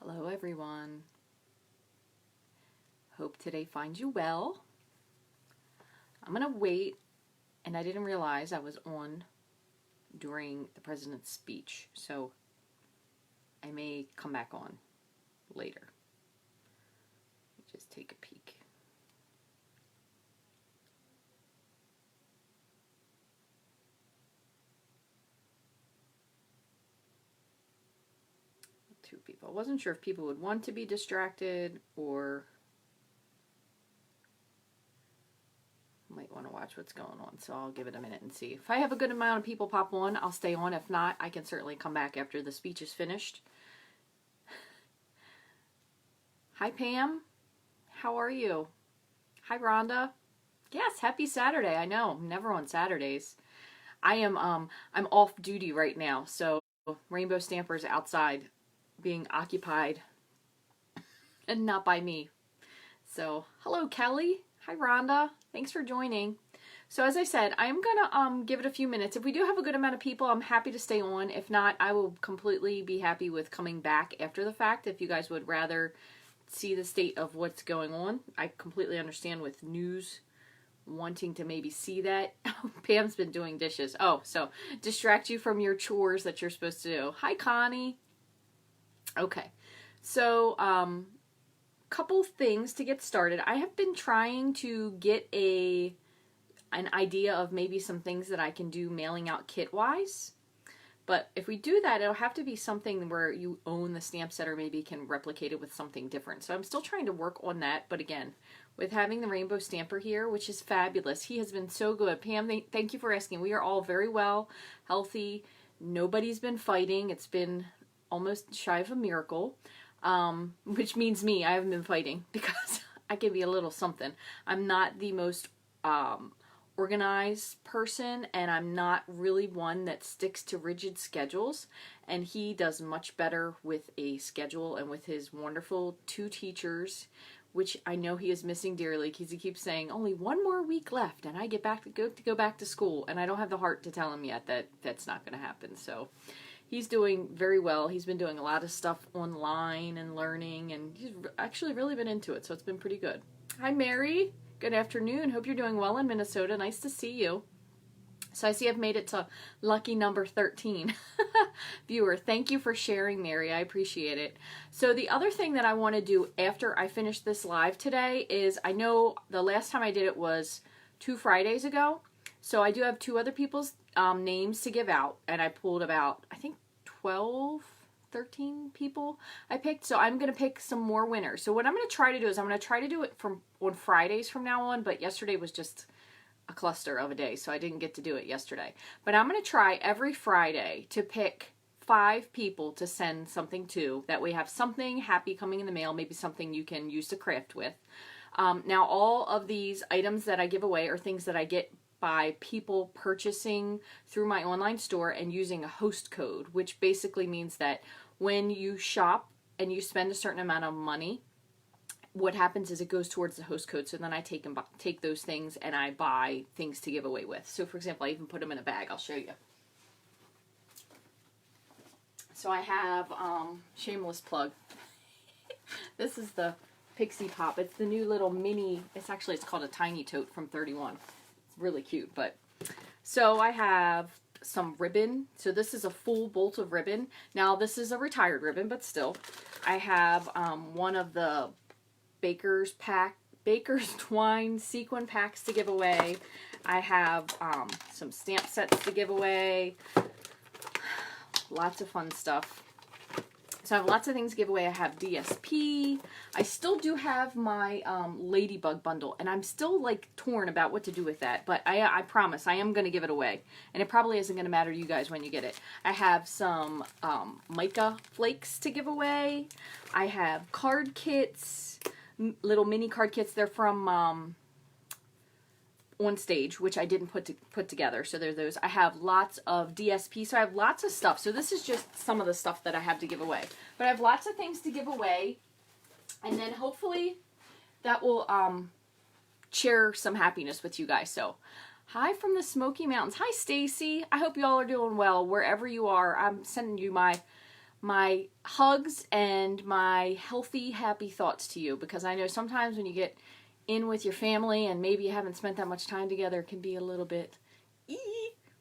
Hello everyone. Hope today finds you well. I'm gonna wait, and I didn't realize I was on during the president's speech, so I may come back on later. Let me just take a peek. Two people. I wasn't sure if people would want to be distracted or might want to watch what's going on, so I'll give it a minute and see. If I have a good amount of people pop on, I'll stay on. If not, I can certainly come back after the speech is finished. Hi Pam, how are you? Hi Rhonda. Yes, happy Saturday. I know, I'm never on Saturdays. I'm off duty right now, so Rainbow Stamper's outside being occupied and not by me. So, hello Kelly. Hi Rhonda. Thanks for joining. So as I said, I'm gonna give it a few minutes. If we do have a good amount of people, I'm happy to stay on. If not, I will completely be happy with coming back after the fact. If you guys would rather see the state of what's going on, I completely understand with news wanting to maybe see that. Pam's been doing dishes. Oh, so distract you from your chores that you're supposed to do. Hi Connie. Okay, so couple things to get started. I have been trying to get an idea of maybe some things that I can do mailing out kit-wise. But if we do that, it'll have to be something where you own the stamp set or maybe can replicate it with something different. So I'm still trying to work on that. But again, with having the Rainbow Stamper here, which is fabulous, he has been so good. Pam, thank you for asking. We are all very well, healthy. Nobody's been fighting. It's been almost shy of a miracle. Which means me, I haven't been fighting because I can be a little something. I'm not the most organized person, and I'm not really one that sticks to rigid schedules, and he does much better with a schedule and with his wonderful 2 teachers, which I know he is missing dearly because he keeps saying only 1 more week left and I get back to go back to school, and I don't have the heart to tell him yet that that's not going to happen. So he's doing very well. He's been doing a lot of stuff online and learning, and he's actually really been into it, so it's been pretty good. Hi, Mary. Good afternoon. Hope you're doing well in Minnesota. Nice to see you. So I see I've made it to lucky number 13. Viewer, thank you for sharing, Mary. I appreciate it. So the other thing that I want to do after I finish this live today is, I know the last time I did it was 2 Fridays ago, so I do have 2 other people's names to give out, and I pulled about, I think, 12, 13 people I picked. So I'm going to pick some more winners. So what I'm going to try to do is I'm going to try to do it on Fridays from now on, but yesterday was just a cluster of a day, so I didn't get to do it yesterday. But I'm going to try every Friday to pick 5 people to send something to, that we have something happy coming in the mail, maybe something you can use to craft with. Now all of these items that I give away are things that I get by people purchasing through my online store and using a host code, which basically means that when you shop and you spend a certain amount of money, what happens is it goes towards the host code. So then I take those things and I buy things to give away with. So for example, I even put them in a bag. I'll show you. So I have, shameless plug. This is the Pixie Pop. It's the new little mini, it's called a Tiny Tote from 31. Really cute. But so I have some ribbon. So this is a full bolt of ribbon. Now this is a retired ribbon, but still I have one of the Baker's Twine sequin packs to give away. I have some stamp sets to give away. Lots of fun stuff. So I have lots of things to give away. I have DSP. I still do have my Ladybug bundle, and I'm still like torn about what to do with that, but I promise I am going to give it away, and it probably isn't going to matter to you guys when you get it. I have some mica flakes to give away. I have card kits, little mini card kits. They're from On Stage, which I didn't put together. So there's those. I have lots of DSP, so I have lots of stuff. So this is just some of the stuff that I have to give away. But I have lots of things to give away, and then hopefully that will share some happiness with you guys. So hi from the Smoky Mountains. Hi Stacy. I hope you all are doing well wherever you are. I'm sending you my my hugs and my healthy, happy thoughts to you, because I know sometimes when you get in with your family and maybe you haven't spent that much time together, it can be a little bit,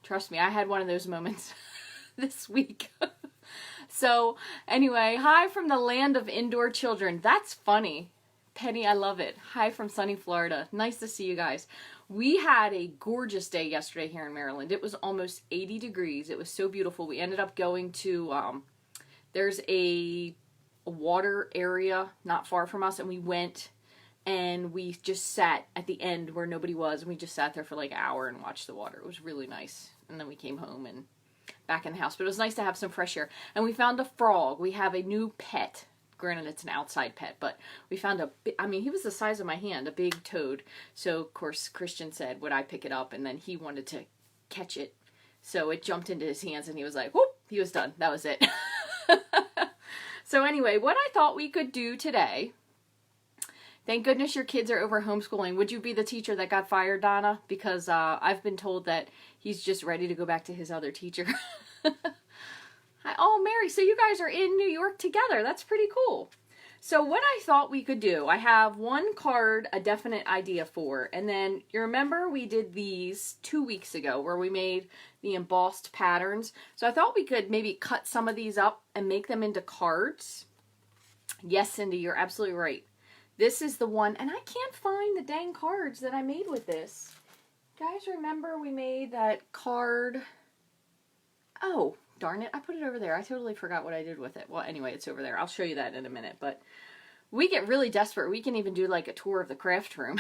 trust me, I had one of those moments this week. So anyway, hi from the land of indoor children. That's funny. Penny, I love it. Hi from sunny Florida. Nice to see you guys. We had a gorgeous day yesterday here in Maryland. It was almost 80 degrees. It was so beautiful. We ended up going to, there's a water area not far from us, and we went and we just sat at the end where nobody was, and we just sat there for like an hour and watched the water. It was really nice. And then we came home and back in the house. But it was nice to have some fresh air. And we found a frog. We have a new pet. Granted, it's an outside pet, but we found he was the size of my hand, a big toad. So, of course, Christian said, would I pick it up? And then he wanted to catch it. So it jumped into his hands and he was like, whoop, he was done. That was it. So anyway, what I thought we could do today, thank goodness your kids are over homeschooling. Would you be the teacher that got fired, Donna? Because I've been told that he's just ready to go back to his other teacher. Oh, Mary, so you guys are in New York together. That's pretty cool. So what I thought we could do, I have one card, a definite idea for, and then you remember we did these 2 weeks ago where we made the embossed patterns. So I thought we could maybe cut some of these up and make them into cards. Yes, Cindy, you're absolutely right. This is the one, and I can't find the dang cards that I made with this. Guys, remember we made that card? Oh, darn it, I put it over there. I totally forgot what I did with it. Well, anyway, it's over there. I'll show you that in a minute. But we get really desperate. We can even do like a tour of the craft room.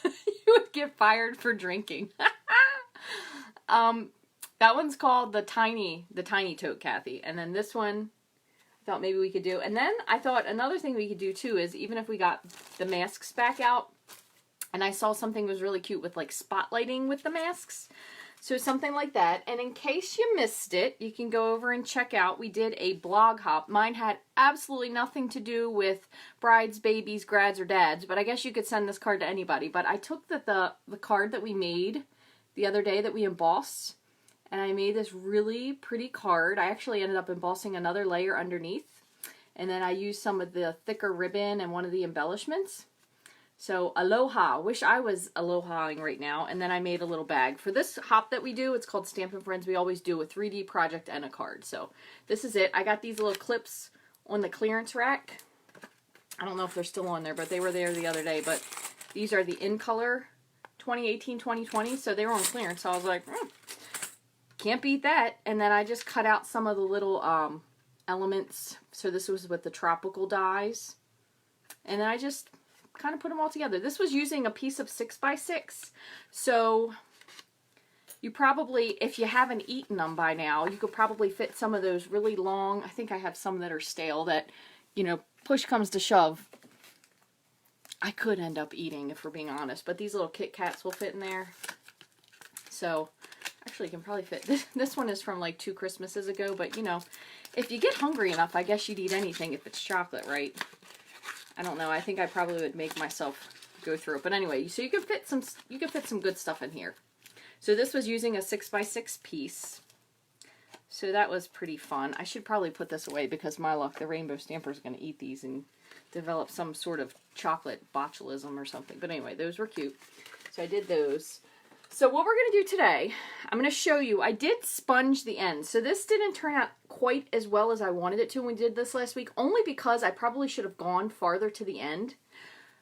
You would get fired for drinking. That one's called the tiny tote, Kathy. And then this one, I thought maybe we could do. And then I thought another thing we could do too is even if we got the masks back out, and I saw something was really cute with like spotlighting with the masks. So something like that. And in case you missed it, you can go over and check out. We did a blog hop. Mine had absolutely nothing to do with brides, babies, grads, or dads. But I guess you could send this card to anybody. But I took the card that we made the other day that we embossed. And I made this really pretty card. I actually ended up embossing another layer underneath. And then I used some of the thicker ribbon and one of the embellishments. So, aloha. Wish I was alohaing right now. And then I made a little bag. For this hop that we do, it's called Stampin' Friends. We always do a 3D project and a card. So, this is it. I got these little clips on the clearance rack. I don't know if they're still on there, but they were there the other day. But these are the In Color 2018-2020. So, they were on clearance. So, I was like, can't beat that. And then I just cut out some of the little elements. So, this was with the tropical dies. And then I just kind of put them all together. This was using a piece of 6x6. So you probably, if you haven't eaten them by now, you could probably fit some of those really long, I think I have some that are stale that, you know, push comes to shove, I could end up eating if we're being honest. But these little Kit Kats will fit in there. So actually you can probably fit, this one is from like 2 Christmases ago, but you know, if you get hungry enough, I guess you'd eat anything if it's chocolate, right? I don't know. I think I probably would make myself go through it. But anyway, so you can fit some good stuff in here. So this was using a 6x6 piece. So that was pretty fun. I should probably put this away because my luck, the rainbow stamper is going to eat these and develop some sort of chocolate botulism or something. But anyway, those were cute. So I did those. So what we're going to do today, I'm going to show you, I did sponge the ends. So this didn't turn out quite as well as I wanted it to when we did this last week, only because I probably should have gone farther to the end.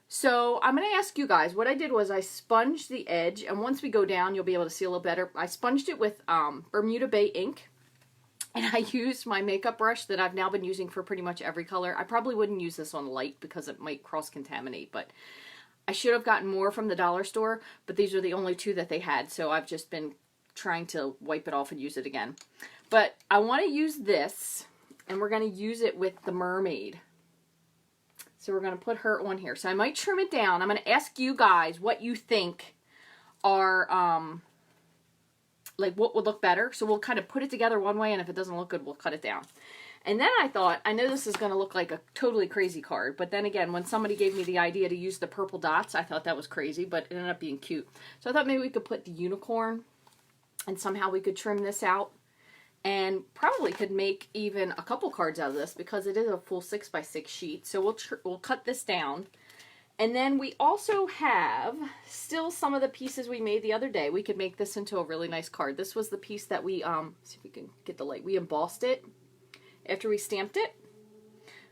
So I'm going to ask you guys, what I did was I sponged the edge, and once we go down, you'll be able to see a little better. I sponged it with Bermuda Bay ink, and I used my makeup brush that I've now been using for pretty much every color. I probably wouldn't use this on light because it might cross-contaminate, but I should have gotten more from the dollar store, but these are the only 2 that they had, so I've just been trying to wipe it off and use it again. But I want to use this, and we're going to use it with the mermaid. So we're going to put her on here. So I might trim it down. I'm going to ask you guys what you think are, like what would look better. So we'll kind of put it together one way, and if it doesn't look good, we'll cut it down. And then I thought, I know this is going to look like a totally crazy card, but then again, when somebody gave me the idea to use the purple dots, I thought that was crazy, but it ended up being cute. So I thought maybe we could put the unicorn, and somehow we could trim this out and probably could make even a couple cards out of this because it is a full 6x6 sheet. So we'll cut this down. And then we also have still some of the pieces we made the other day. We could make this into a really nice card. This was the piece that we, see if we can get the light. We embossed it after we stamped it.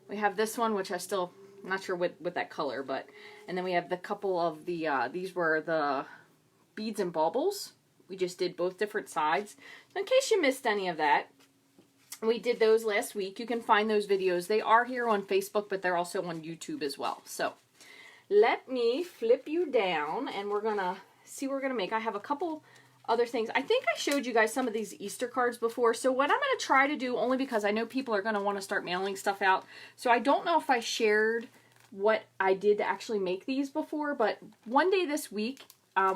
We have this one, which I still, I'm not sure what that color, but, and then we have the couple of the, these were the beads and baubles. We just did both different sides. So in case you missed any of that, we did those last week. You can find those videos. They are here on Facebook, but they're also on YouTube as well. So let me flip you down and we're gonna see what we're gonna make. I have a couple other things. I think I showed you guys some of these Easter cards before. So what I'm gonna try to do, only because I know people are gonna wanna start mailing stuff out. So I don't know if I shared what I did to actually make these before, but one day this week,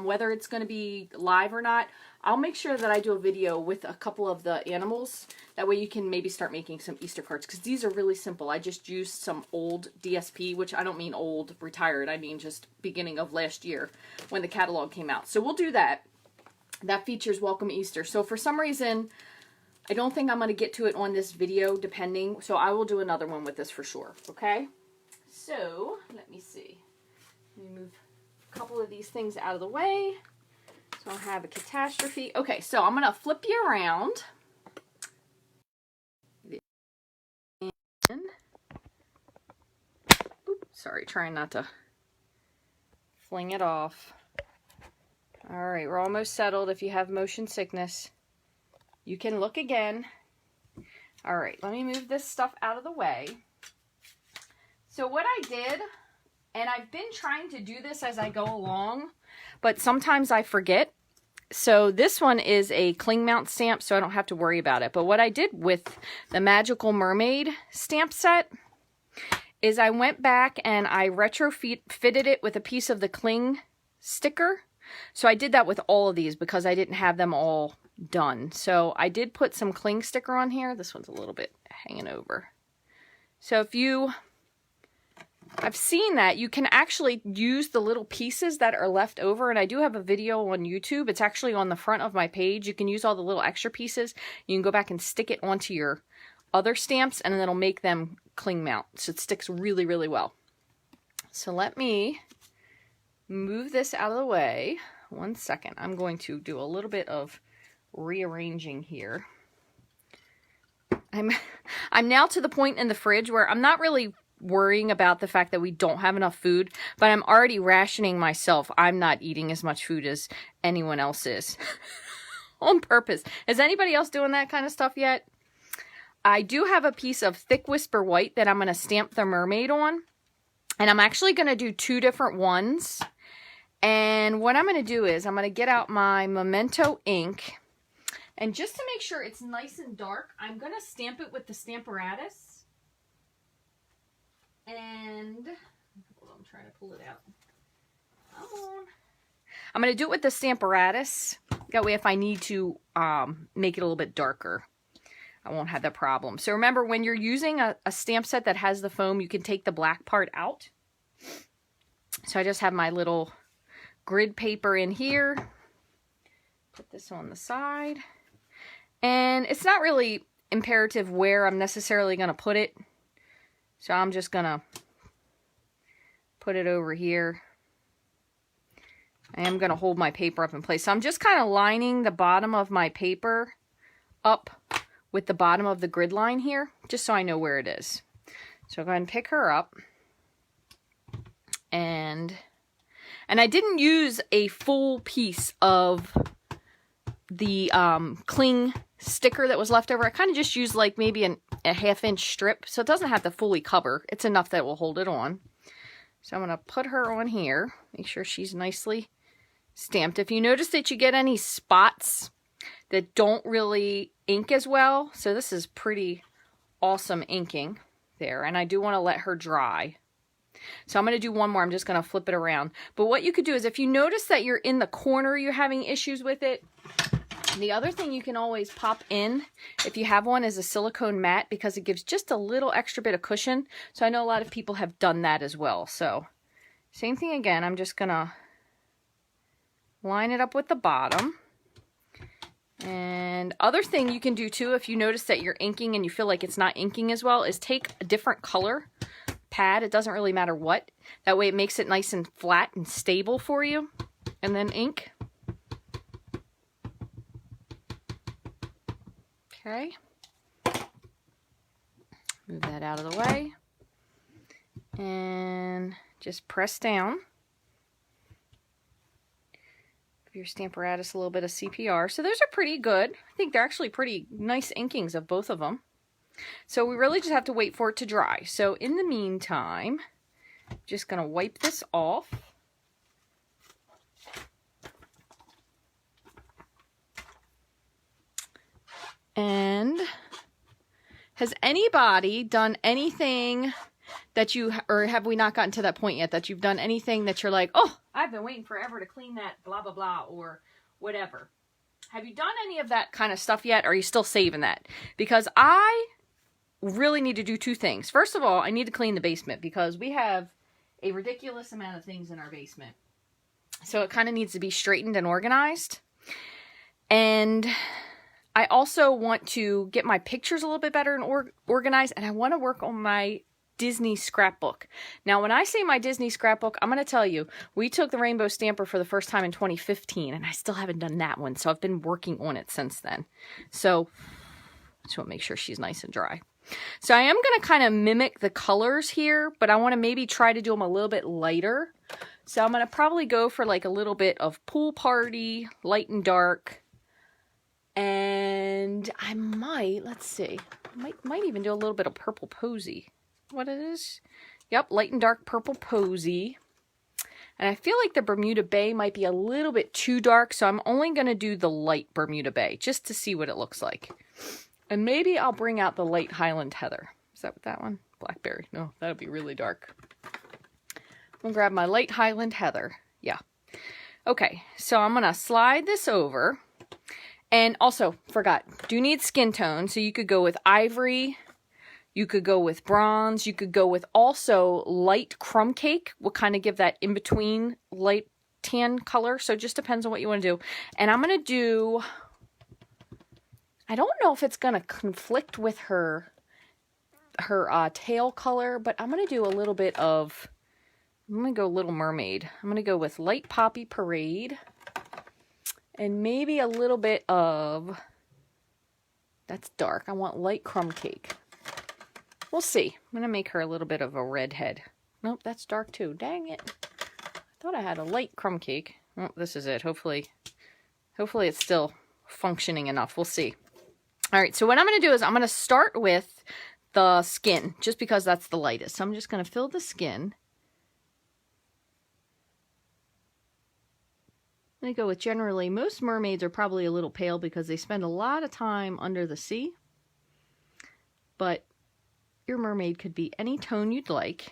whether it's gonna be live or not, I'll make sure that I do a video with a couple of the animals. That way you can maybe start making some Easter cards, because these are really simple. I just used some old DSP, which I don't mean old, retired. I mean just beginning of last year when the catalog came out. So we'll do that. That features Welcome Easter. So for some reason, I don't think I'm going to get to it on this video, depending. So I will do another one with this for sure. Okay? So let me see. Let me move a couple of these things out of the way. So I'll have a catastrophe. Okay, so I'm going to flip you around. And, oops, sorry, trying not to fling it off. All right, we're almost settled. If you have motion sickness, you can look again. All right, let me move this stuff out of the way. So what I did, and I've been trying to do this as I go along, but sometimes I forget. So this one is a cling mount stamp, so I don't have to worry about it. But what I did with the Magical Mermaid stamp set is I went back and I retrofitted it with a piece of the cling sticker. So I did that with all of these because I didn't have them all done. So I did put some cling sticker on here. This one's a little bit hanging over. So if you... I've seen that you can actually use the little pieces that are left over, and I do have a video on YouTube. It's actually on the front of my page. You can use all the little extra pieces. You can go back and stick it onto your other stamps, and then it'll make them cling mount. So it sticks really, really well. So let me move this out of the way. 1 second. I'm going to do a little bit of rearranging here. I'm now to the point in the fridge where I'm not really worrying about the fact that we don't have enough food, but I'm already rationing myself. I'm not eating as much food as anyone else is on purpose. Is anybody else doing that kind of stuff yet? I do have a piece of Thick Whisper White that I'm going to stamp the mermaid on, and I'm actually going to do 2 different ones. And what I'm going to do is I'm going to get out my Memento ink, and just to make sure it's nice and dark, I'm going to stamp it with the Stamparatus. And hold on, I'm trying to pull it out. Come on. I'm going to do it with the Stamparatus. That way if I need to make it a little bit darker, I won't have that problem. So remember, when you're using a stamp set that has the foam, you can take the black part out. So I just have my little grid paper in here. Put this on the side. And it's not really imperative where I'm necessarily going to put it. So I'm just going to put it over here. I am going to hold my paper up in place. So I'm just kind of lining the bottom of my paper up with the bottom of the grid line here, just so I know where it is. So go ahead and pick her up. And I didn't use a full piece of the cling sticker that was left over. I kind of just used like maybe a 1/2 inch strip, so it doesn't have to fully cover. It's enough that it will hold it on. So I'm going to put her on here, make sure she's nicely stamped. If you notice that you get any spots that don't really ink as well, so this is pretty awesome inking there, and I do want to let her dry. So I'm going to do one more. I'm just going to flip it around. But what you could do is, if you notice that you're in the corner, you're having issues with it, the other thing you can always pop in, if you have one, is a silicone mat, because it gives just a little extra bit of cushion. So I know a lot of people have done that as well. So same thing again. I'm just going to line it up with the bottom. And other thing you can do too, if you notice that you're inking and you feel like it's not inking as well, is take a different color pad. It doesn't really matter what. That way it makes it nice and flat and stable for you. And then ink. Okay. Move that out of the way. And just press down. Give your Stamparatus a little bit of CPR. So those are pretty good. I think they're actually pretty nice inkings of both of them. So we really just have to wait for it to dry. So in the meantime, I'm just going to wipe this off. And has anybody done anything that you, or have we not gotten to that point yet, that you've done anything that you're like, oh, I've been waiting forever to clean that, blah, blah, blah, or whatever. Have you done any of that kind of stuff yet, or are you still saving that? Because I really need to do two things. First of all, I need to clean the basement because we have a ridiculous amount of things in our basement. So it kind of needs to be straightened and organized. And I also want to get my pictures a little bit better and organized, and I want to work on my Disney scrapbook. Now, when I say my Disney scrapbook, I'm going to tell you, we took the Rainbow Stamper for the first time in 2015, and I still haven't done that one, so I've been working on it since then. So, just want to make sure she's nice and dry. So I am going to kind of mimic the colors here, but I want to maybe try to do them a little bit lighter. So I'm going to probably go for like a little bit of Pool Party, light and dark. And I might, let's see, might even do a little bit of Purple Posy. What it is? Yep, light and dark Purple Posy. And I feel like the Bermuda Bay might be a little bit too dark, so I'm only going to do the light Bermuda Bay, just to see what it looks like. And maybe I'll bring out the light Highland Heather. Is that what that one? Blackberry. No, that would be really dark. I'm going to grab my light Highland Heather. Yeah. Okay, so I'm going to slide this over. And also, forgot, do need skin tone, so you could go with ivory, you could go with bronze, you could go with also light crumb cake, will kind of give that in-between light tan color, so it just depends on what you want to do. And I'm going to do, I don't know if it's going to conflict with her tail color, but I'm going to do a little bit of, I'm going to go Little Mermaid. I'm going to go with light Poppy Parade. And maybe a little bit of, that's dark. I want light crumb cake. We'll see. I'm going to make her a little bit of a redhead. Nope, that's dark too. Dang it. I thought I had a light crumb cake. Oh, this is it. Hopefully it's still functioning enough. We'll see. All right, so what I'm going to do is I'm going to start with the skin, just because that's the lightest. So I'm just going to fill the skin. I'm going to go with generally, most mermaids are probably a little pale because they spend a lot of time under the sea. But your mermaid could be any tone you'd like.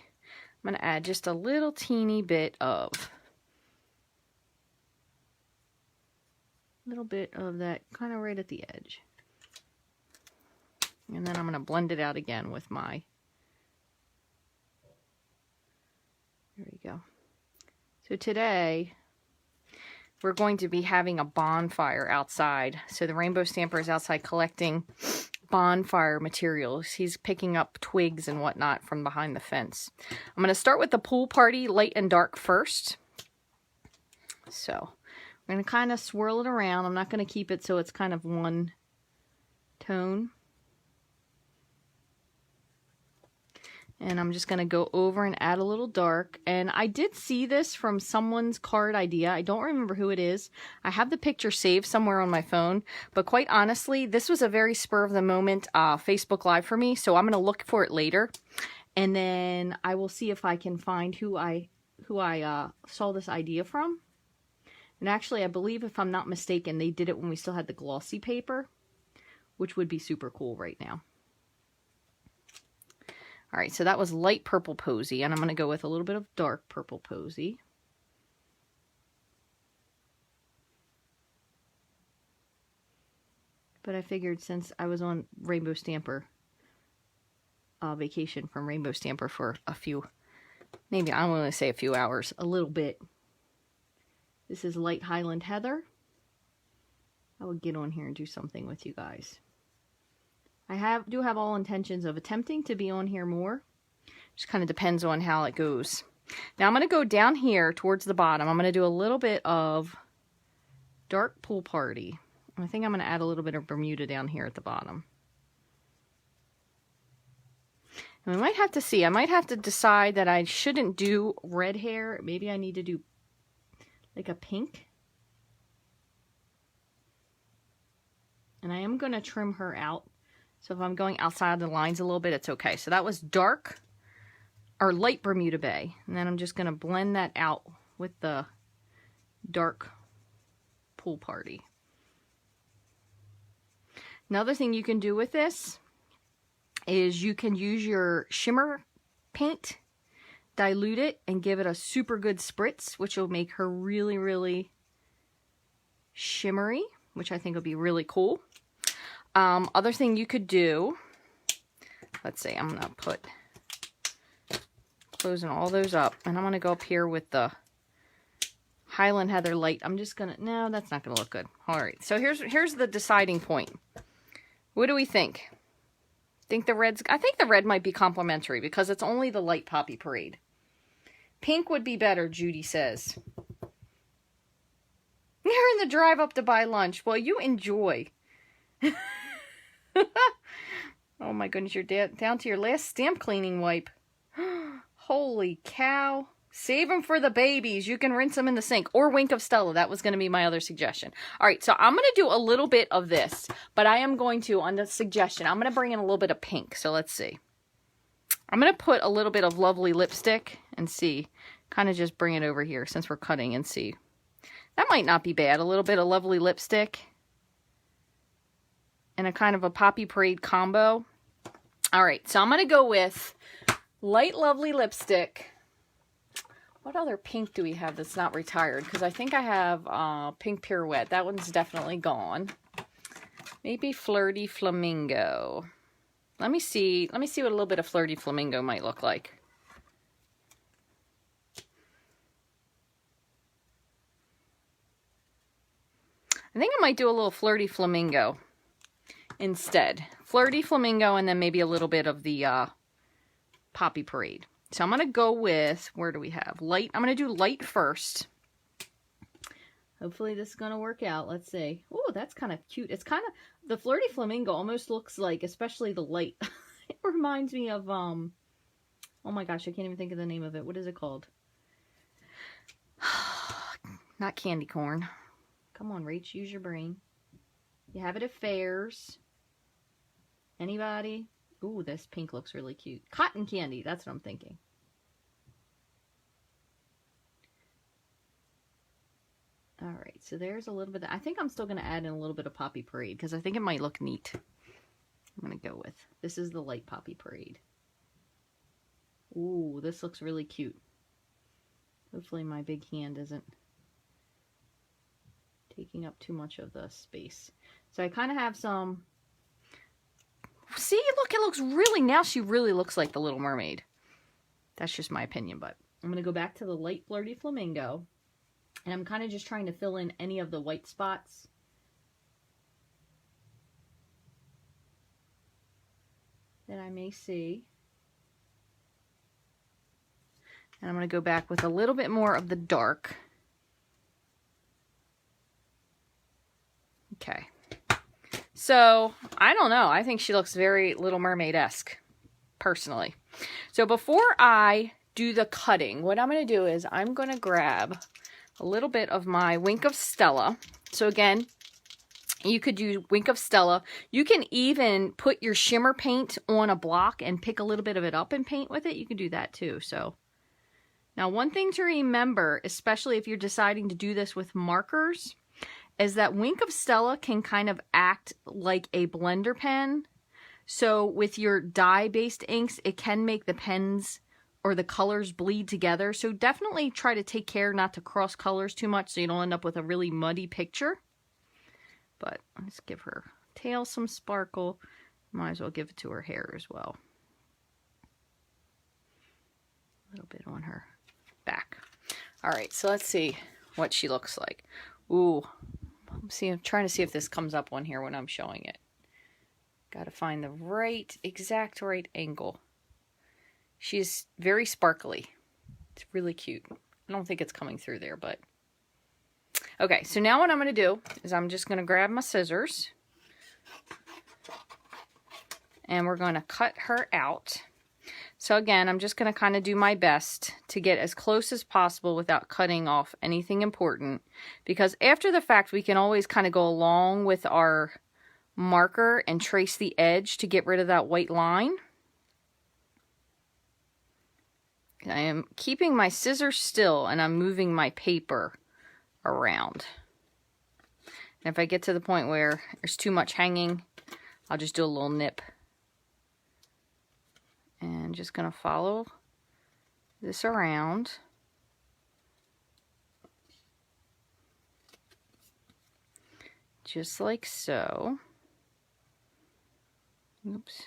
I'm going to add just a little teeny bit of, that kind of right at the edge. And then I'm going to blend it out again with my, there we go. So today, we're going to be having a bonfire outside. So the Rainbow Stamper is outside collecting bonfire materials. He's picking up twigs and whatnot from behind the fence. I'm going to start with the Pool Party light and dark first. So I'm going to kind of swirl it around. I'm not going to keep it so it's kind of one tone. And I'm just going to go over and add a little dark. And I did see this from someone's card idea. I don't remember who it is. I have the picture saved somewhere on my phone. But quite honestly, this was a very spur of the moment Facebook Live for me. So I'm going to look for it later. And then I will see if I can find who I saw this idea from. And actually, I believe, if I'm not mistaken, they did it when we still had the glossy paper, which would be super cool right now. All right, so that was light Purple Posy, and I'm going to go with a little bit of dark Purple Posy. But I figured since I was on Rainbow Stamper vacation from Rainbow Stamper for a few, maybe I don't want to say a few hours, a little bit. This is light Highland Heather. I would get on here and do something with you guys. I do have all intentions of attempting to be on here more. Just kind of depends on how it goes. Now I'm going to go down here towards the bottom. I'm going to do a little bit of dark pool party. I think I'm going to add a little bit of Bermuda down here at the bottom. And we might have to see. I might have to decide that I shouldn't do red hair. Maybe I need to do like a pink. And I am going to trim her out. So if I'm going outside the lines a little bit, it's okay. So that was dark or light Bermuda Bay. And then I'm just going to blend that out with the dark pool party. Another thing you can do with this is you can use your shimmer paint, dilute it, and give it a super good spritz, which will make her really, really shimmery, which I think will be really cool. Other thing you could do, let's see, I'm going to put, closing all those up, and I'm going to go up here with the Highland Heather Light. I'm just going to, no, that's not going to look good. All right, so here's the deciding point. What do we think? I think the red might be complimentary because it's only the light Poppy Parade. Pink would be better, Judy says. You're in the drive up to buy lunch. Well, you enjoy. Oh my goodness, you're down to your last stamp cleaning wipe. Holy cow. Save them for the babies. You can rinse them in the sink. Or Wink of Stella. That was going to be my other suggestion. Alright, so I'm going to do a little bit of this. But I am going to, on the suggestion, I'm going to bring in a little bit of pink. So let's see. I'm going to put a little bit of Lovely Lipstick and see. Kind of just bring it over here since we're cutting and see. That might not be bad. A little bit of Lovely Lipstick. And a kind of a Poppy Parade combo. Alright, so I'm going to go with light Lovely Lipstick. What other pink do we have that's not retired? Because I think I have Pink Pirouette. That one's definitely gone. Maybe Flirty Flamingo. Let me see what a little bit of Flirty Flamingo might look like. I think I might do a little Flirty Flamingo instead. Flirty Flamingo and then maybe a little bit of the Poppy Parade. So I'm going to go with, where do we have? Light. I'm going to do light first. Hopefully this is going to work out. Let's see. Oh, that's kind of cute. It's kind of, the Flirty Flamingo almost looks like, especially the light. It reminds me of, oh my gosh, I can't even think of the name of it. What is it called? Not candy corn. Come on, Rach, use your brain. You have it at fairs. Anybody? Ooh, this pink looks really cute. Cotton candy, that's what I'm thinking. Alright, so there's a little bit. I think I'm still going to add in a little bit of Poppy Parade because I think it might look neat. I'm going to go with. This is the light Poppy Parade. Ooh, this looks really cute. Hopefully my big hand isn't taking up too much of the space. So I kind of have some... See, look, it looks really, now she really looks like the Little Mermaid. That's just my opinion, but I'm going to go back to the light Flirty Flamingo. And I'm kind of just trying to fill in any of the white spots. That I may see. And I'm going to go back with a little bit more of the dark. Okay. So, I don't know. I think she looks very Little Mermaid-esque, personally. So, before I do the cutting, what I'm going to do is I'm going to grab a little bit of my Wink of Stella. So, again, you could do Wink of Stella. You can even put your shimmer paint on a block and pick a little bit of it up and paint with it. You can do that, too. So, now, one thing to remember, especially if you're deciding to do this with markers, is that Wink of Stella can kind of act like a blender pen. So with your dye-based inks, it can make the pens or the colors bleed together. So definitely try to take care not to cross colors too much so you don't end up with a really muddy picture. But let's give her tail some sparkle. Might as well give it to her hair as well. A little bit on her back. All right, so let's see what she looks like. Ooh. I'm trying to see if this comes up on here when I'm showing it. Got to find the exact right angle. She's very sparkly. It's really cute. I don't think it's coming through there, but... Okay, so now what I'm going to do is I'm just going to grab my scissors. And we're going to cut her out. So again, I'm just going to kind of do my best to get as close as possible without cutting off anything important. Because after the fact, we can always kind of go along with our marker and trace the edge to get rid of that white line. I am keeping my scissors still and I'm moving my paper around. And if I get to the point where there's too much hanging, I'll just do a little nip. And just going to follow this around. Just like so. Oops.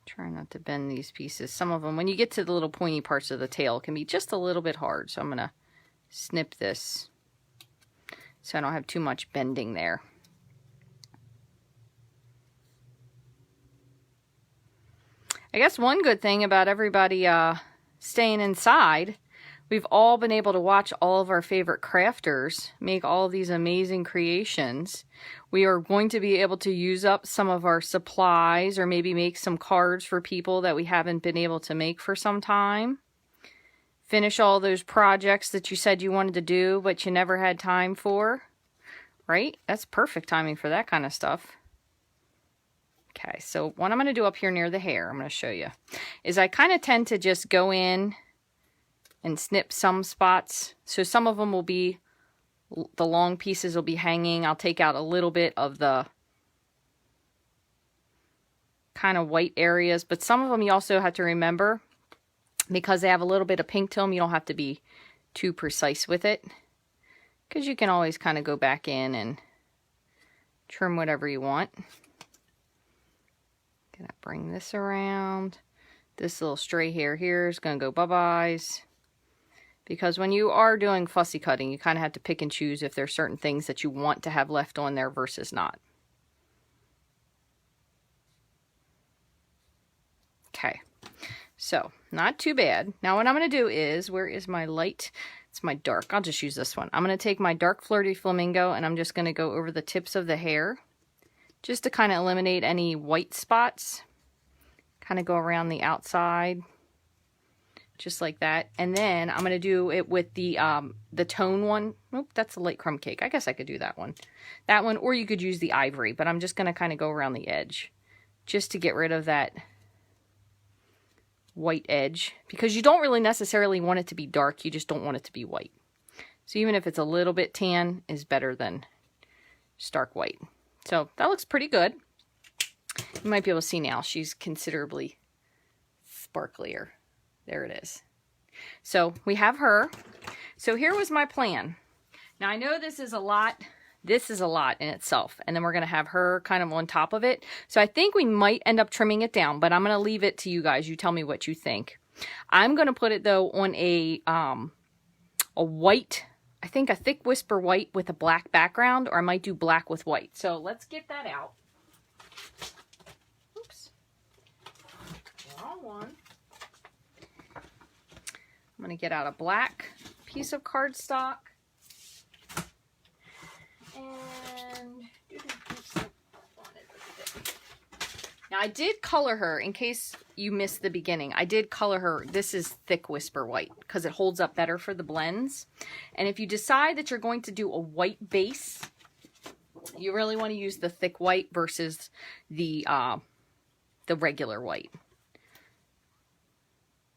Try not to bend these pieces. Some of them, when you get to the little pointy parts of the tail, can be just a little bit hard. So I'm going to snip this so I don't have too much bending there. I guess one good thing about everybody staying inside, we've all been able to watch all of our favorite crafters make all these amazing creations. We are going to be able to use up some of our supplies or maybe make some cards for people that we haven't been able to make for some time. Finish all those projects that you said you wanted to do but you never had time for. Right? That's perfect timing for that kind of stuff. Okay, so what I'm going to do up here near the hair, I'm going to show you, is I kind of tend to just go in and snip some spots. So some of them will be, the long pieces will be hanging. I'll take out a little bit of the kind of white areas, but some of them you also have to remember, because they have a little bit of pink to them, you don't have to be too precise with it, because you can always kind of go back in and trim whatever you want. Gonna bring this around. This little stray hair here is gonna go bye-byes. Because when you are doing fussy cutting, you kind of have to pick and choose if there's certain things that you want to have left on there versus not. Okay, so not too bad. Now what I'm gonna do is, where is my light? It's my dark. I'll just use this one. I'm gonna take my dark Flirty Flamingo and I'm just gonna go over the tips of the hair, just to kind of eliminate any white spots. Kind of go around the outside, just like that. And then I'm going to do it with the tone one. Oop, that's a light crumb cake. I guess I could do that one. That one, or you could use the ivory, but I'm just going to kind of go around the edge, just to get rid of that white edge. Because you don't really necessarily want it to be dark, you just don't want it to be white. So even if it's a little bit tan, is better than stark white. So that looks pretty good. You might be able to see now, she's considerably sparklier. There it is. So we have her. So here was my plan. Now I know this is a lot. This is a lot in itself. And then we're going to have her kind of on top of it. So I think we might end up trimming it down, but I'm going to leave it to you guys. You tell me what you think. I'm going to put it though on a white, I think a thick whisper white with a black background, or I might do black with white. So let's get that out. Oops. Wrong one. I'm going to get out a black piece of cardstock. And now I did color her, in case you missed the beginning. I did color her. This is thick whisper white because it holds up better for the blends. And if you decide that you're going to do a white base, you really want to use the thick white versus the regular white.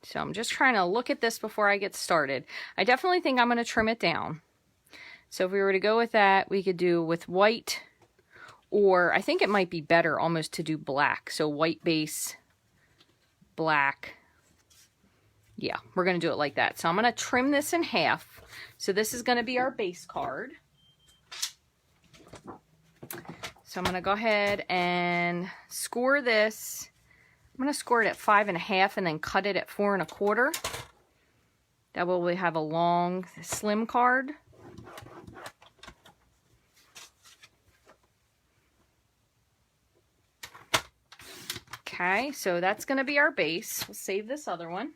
So I'm just trying to look at this before I get started. I definitely think I'm going to trim it down. So if we were to go with that, we could do with white, or I think it might be better almost to do black. So white base, black. Yeah, we're going to do it like that. So I'm going to trim this in half. So this is going to be our base card. So I'm going to go ahead and score this. I'm going to score it at 5.5 and then cut it at 4 1/4. That way we have a long, slim card. Okay, so that's going to be our base. We'll save this other one.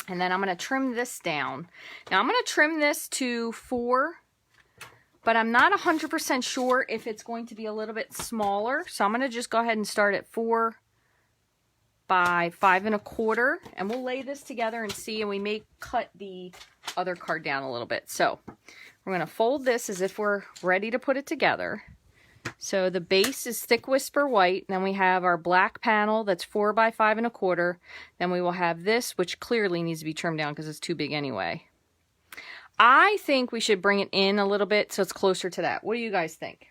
And then I'm going to trim this down. Now I'm going to trim this to 4, but I'm not 100% sure if it's going to be a little bit smaller. So I'm going to just go ahead and start at 4 by 5 1/4, and we'll lay this together and see, and we may cut the other card down a little bit. So we're going to fold this as if we're ready to put it together. So the base is Thick Whisper White. Then we have our black panel that's 4 by 5 1/4. Then we will have this, which clearly needs to be trimmed down because it's too big anyway. I think we should bring it in a little bit so it's closer to that. What do you guys think?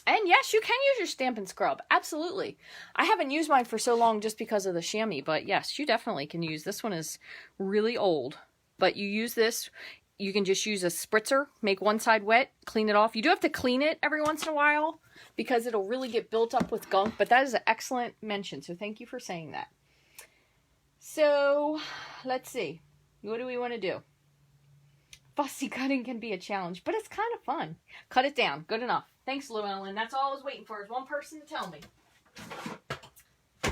And yes, you can use your Stampin' Scrub. Absolutely. I haven't used mine for so long just because of the chamois, but yes, you definitely can use. This one is really old, but you use this. You can just use a spritzer, make one side wet, clean it off. You do have to clean it every once in a while because it'll really get built up with gunk, but that is an excellent mention, so thank you for saying that. So, let's see. What do we want to do? Fussy cutting can be a challenge, but it's kind of fun. Cut it down. Good enough. Thanks, Llewellyn. That's all I was waiting for, is one person to tell me.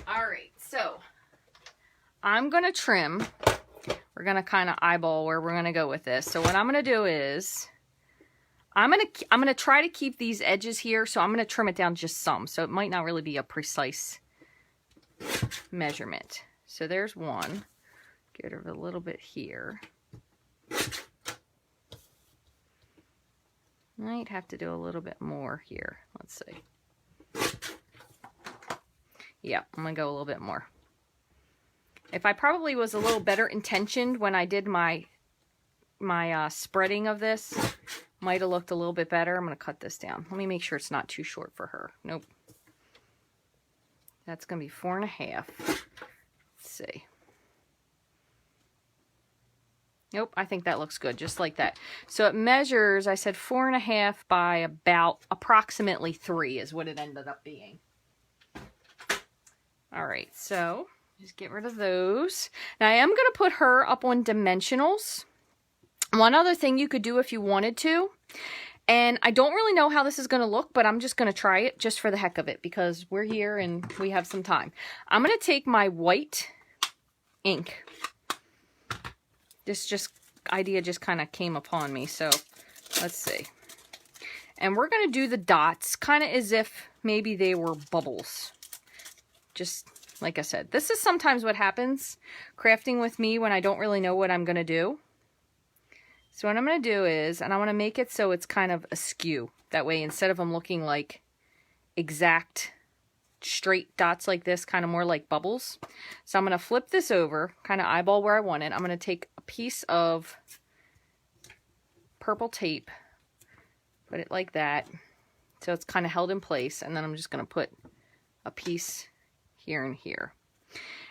All right, so I'm going to trim. We're going to kind of eyeball where we're going to go with this. So what I'm going to do is I'm going to try to keep these edges here, so I'm going to trim it down just some. So it might not really be a precise measurement. So there's one. Get rid of a little bit here. Might have to do a little bit more here. Let's see. Yeah, I'm going to go a little bit more. If I probably was a little better intentioned when I did my spreading of this, might have looked a little bit better. I'm going to cut this down. Let me make sure it's not too short for her. Nope. That's going to be 4 1/2. Let's see. Nope, I think that looks good, just like that. So it measures, I said 4 1/2 by about approximately 3 is what it ended up being. All right, so just get rid of those. Now I am going to put her up on dimensionals. One other thing you could do if you wanted to, and I don't really know how this is going to look, but I'm just going to try it just for the heck of it because we're here and we have some time. I'm going to take my white ink. This idea just kind of came upon me, so let's see. And we're going to do the dots kind of as if maybe they were bubbles. Just like I said, this is sometimes what happens crafting with me when I don't really know what I'm going to do. So what I'm going to do is, and I want to make it so it's kind of askew. That way, instead of them looking like exact straight dots like this, kind of more like bubbles. So I'm going to flip this over, kind of eyeball where I want it. I'm going to take a piece of purple tape, put it like that, so it's kind of held in place, and then I'm just going to put a piece here and here.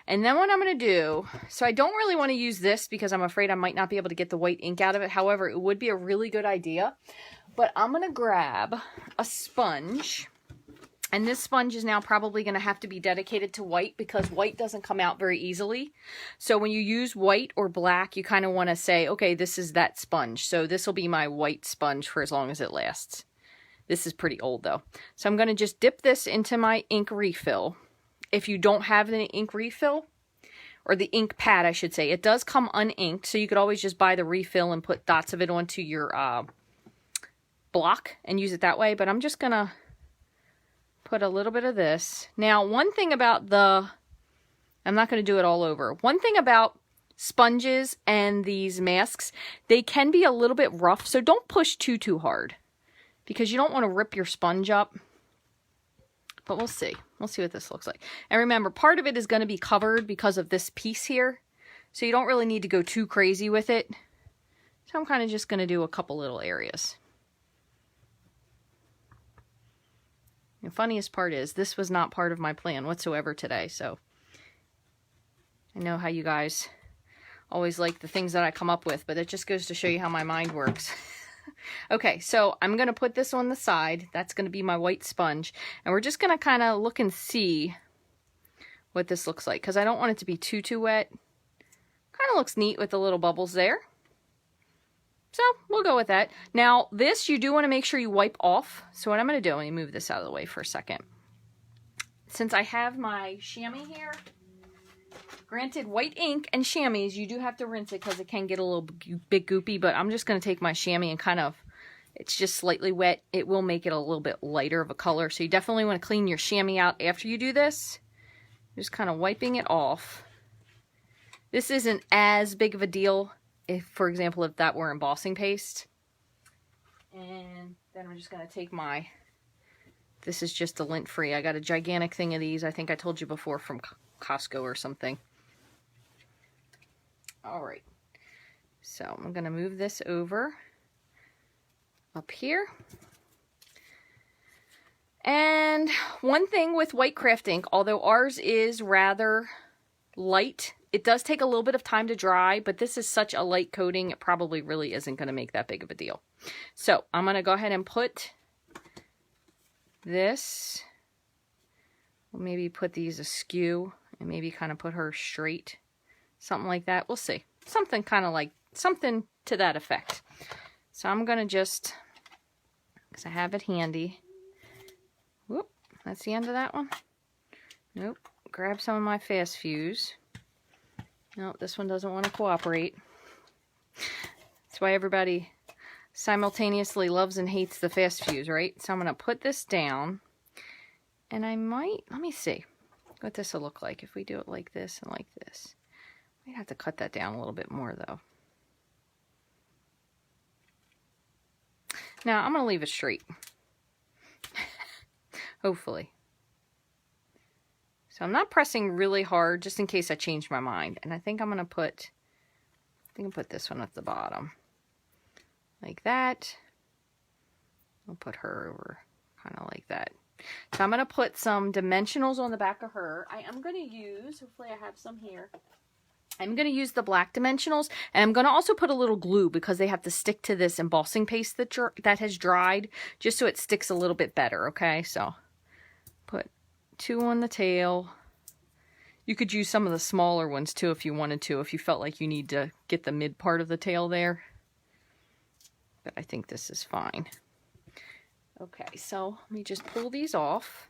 And then what I'm going to do, so I don't really want to use this because I'm afraid I might not be able to get the white ink out of it. However, it would be a really good idea. But I'm going to grab a sponge. And this sponge is now probably going to have to be dedicated to white because white doesn't come out very easily. So when you use white or black, you kind of want to say, okay, this is that sponge. So this will be my white sponge for as long as it lasts. This is pretty old though. So I'm going to just dip this into my ink refill. If you don't have the ink refill, or the ink pad I should say, it does come uninked. So you could always just buy the refill and put dots of it onto your block and use it that way. But I'm just going to put a little bit of this. Now, one thing about I'm not going to do it all over. One thing about sponges and these masks, they can be a little bit rough, so don't push too hard because you don't want to rip your sponge up. But we'll see. We'll see what this looks like. And remember, part of it is going to be covered because of this piece here, so you don't really need to go too crazy with it. So I'm kind of just going to do a couple little areas. The funniest part is this was not part of my plan whatsoever today, so I know how you guys always like the things that I come up with, but it just goes to show you how my mind works. Okay, so I'm going to put this on the side. That's going to be my white sponge, and we're just going to kind of look and see what this looks like because I don't want it to be too wet. Kind of looks neat with the little bubbles there. So we'll go with that. Now this you do want to make sure you wipe off. So what I'm going to do, let me move this out of the way for a second. since I have my chamois here, granted white ink and chamois, you do have to rinse it because it can get a little bit goopy, but I'm just going to take my chamois and kind of, it's just slightly wet. It will make it a little bit lighter of a color. So you definitely want to clean your chamois out after you do this. Just kind of wiping it off. This isn't as big of a deal if, for example, if that were embossing paste. And then I'm just going to take my, this is just a lint free. I got a gigantic thing of these. I think I told you before from Costco or something. All right. So I'm going to move this over up here. And one thing with white craft ink, although ours is rather light, it does take a little bit of time to dry, but this is such a light coating, it probably really isn't going to make that big of a deal. So I'm going to go ahead and put this, maybe put these askew, and maybe kind of put her straight, something like that. We'll see. Something kind of like, something to that effect. So I'm going to just, because I have it handy. Whoop, that's the end of that one. Nope. Grab some of my fast fuse. Nope, this one doesn't want to cooperate. That's why everybody simultaneously loves and hates the fast fuse, right? So I'm going to put this down. And I might, let me see what this will look like if we do it like this and like this. Might have to cut that down a little bit more though. Now I'm going to leave it straight. Hopefully. So I'm not pressing really hard just in case I change my mind. And I think I'm going to put, I'll put this one at the bottom. Like that. I'll put her over kind of like that. So I'm going to put some dimensionals on the back of her. I am going to use, hopefully I have some here. I'm going to use the black dimensionals, and I'm going to also put a little glue because they have to stick to this embossing paste that has dried, just so it sticks a little bit better, okay? So put 2 on the tail. You could use some of the smaller ones too if you wanted to, if you felt like you need to get the mid part of the tail there. But I think this is fine. Okay, so let me just pull these off.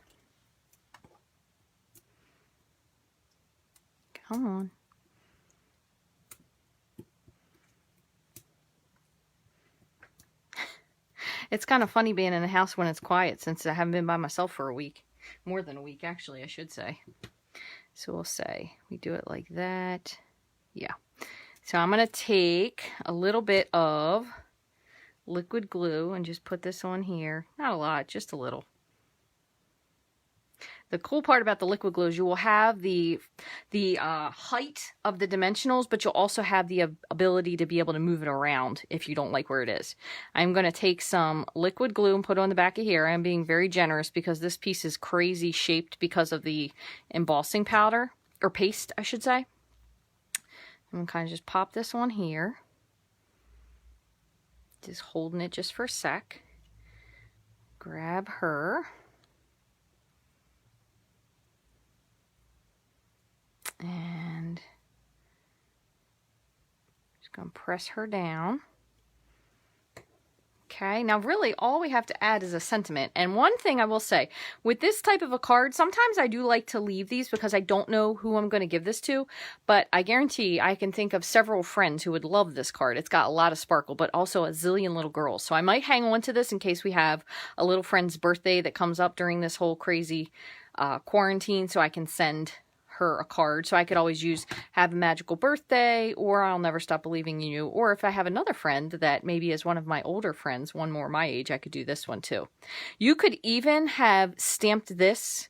Come on. It's kind of funny being in the house when it's quiet since I haven't been by myself for a week. More than a week, actually, I should say. So we'll say we do it like that. Yeah. So I'm going to take a little bit of liquid glue and just put this on here. Not a lot, just a little. The cool part about the liquid glue is you will have the height of the dimensionals, but you'll also have the ability to be able to move it around if you don't like where it is. I'm going to take some liquid glue and put it on the back of here. I'm being very generous because this piece is crazy shaped because of the embossing powder, or paste, I should say. I'm going to kind of just pop this on here. Just holding it just for a sec. Grab her. And just going to press her down. Okay, now really all we have to add is a sentiment. And one thing I will say, with this type of a card, sometimes I do like to leave these because I don't know who I'm going to give this to. But I guarantee I can think of several friends who would love this card. It's got a lot of sparkle, but also a zillion little girls. So I might hang on to this in case we have a little friend's birthday that comes up during this whole crazy quarantine, so I can send her a card. So I could always use have a magical birthday, or I'll never stop believing in you, or if I have another friend that maybe is one of my older friends, one more my age, I could do this one too. You could even have stamped this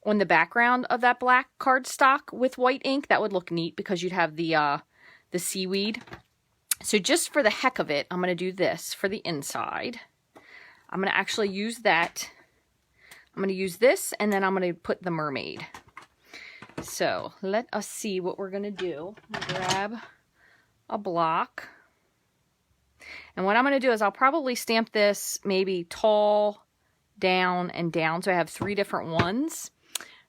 on the background of that black cardstock with white ink. That would look neat because you'd have the seaweed. So just for the heck of it, I'm going to do this for the inside. I'm going to actually use that. I'm going to use this, and then I'm going to put the mermaid. So let us see what we're going to do. Grab a block. And what I'm going to do is I'll probably stamp this maybe tall, down, and down. So I have 3 different ones.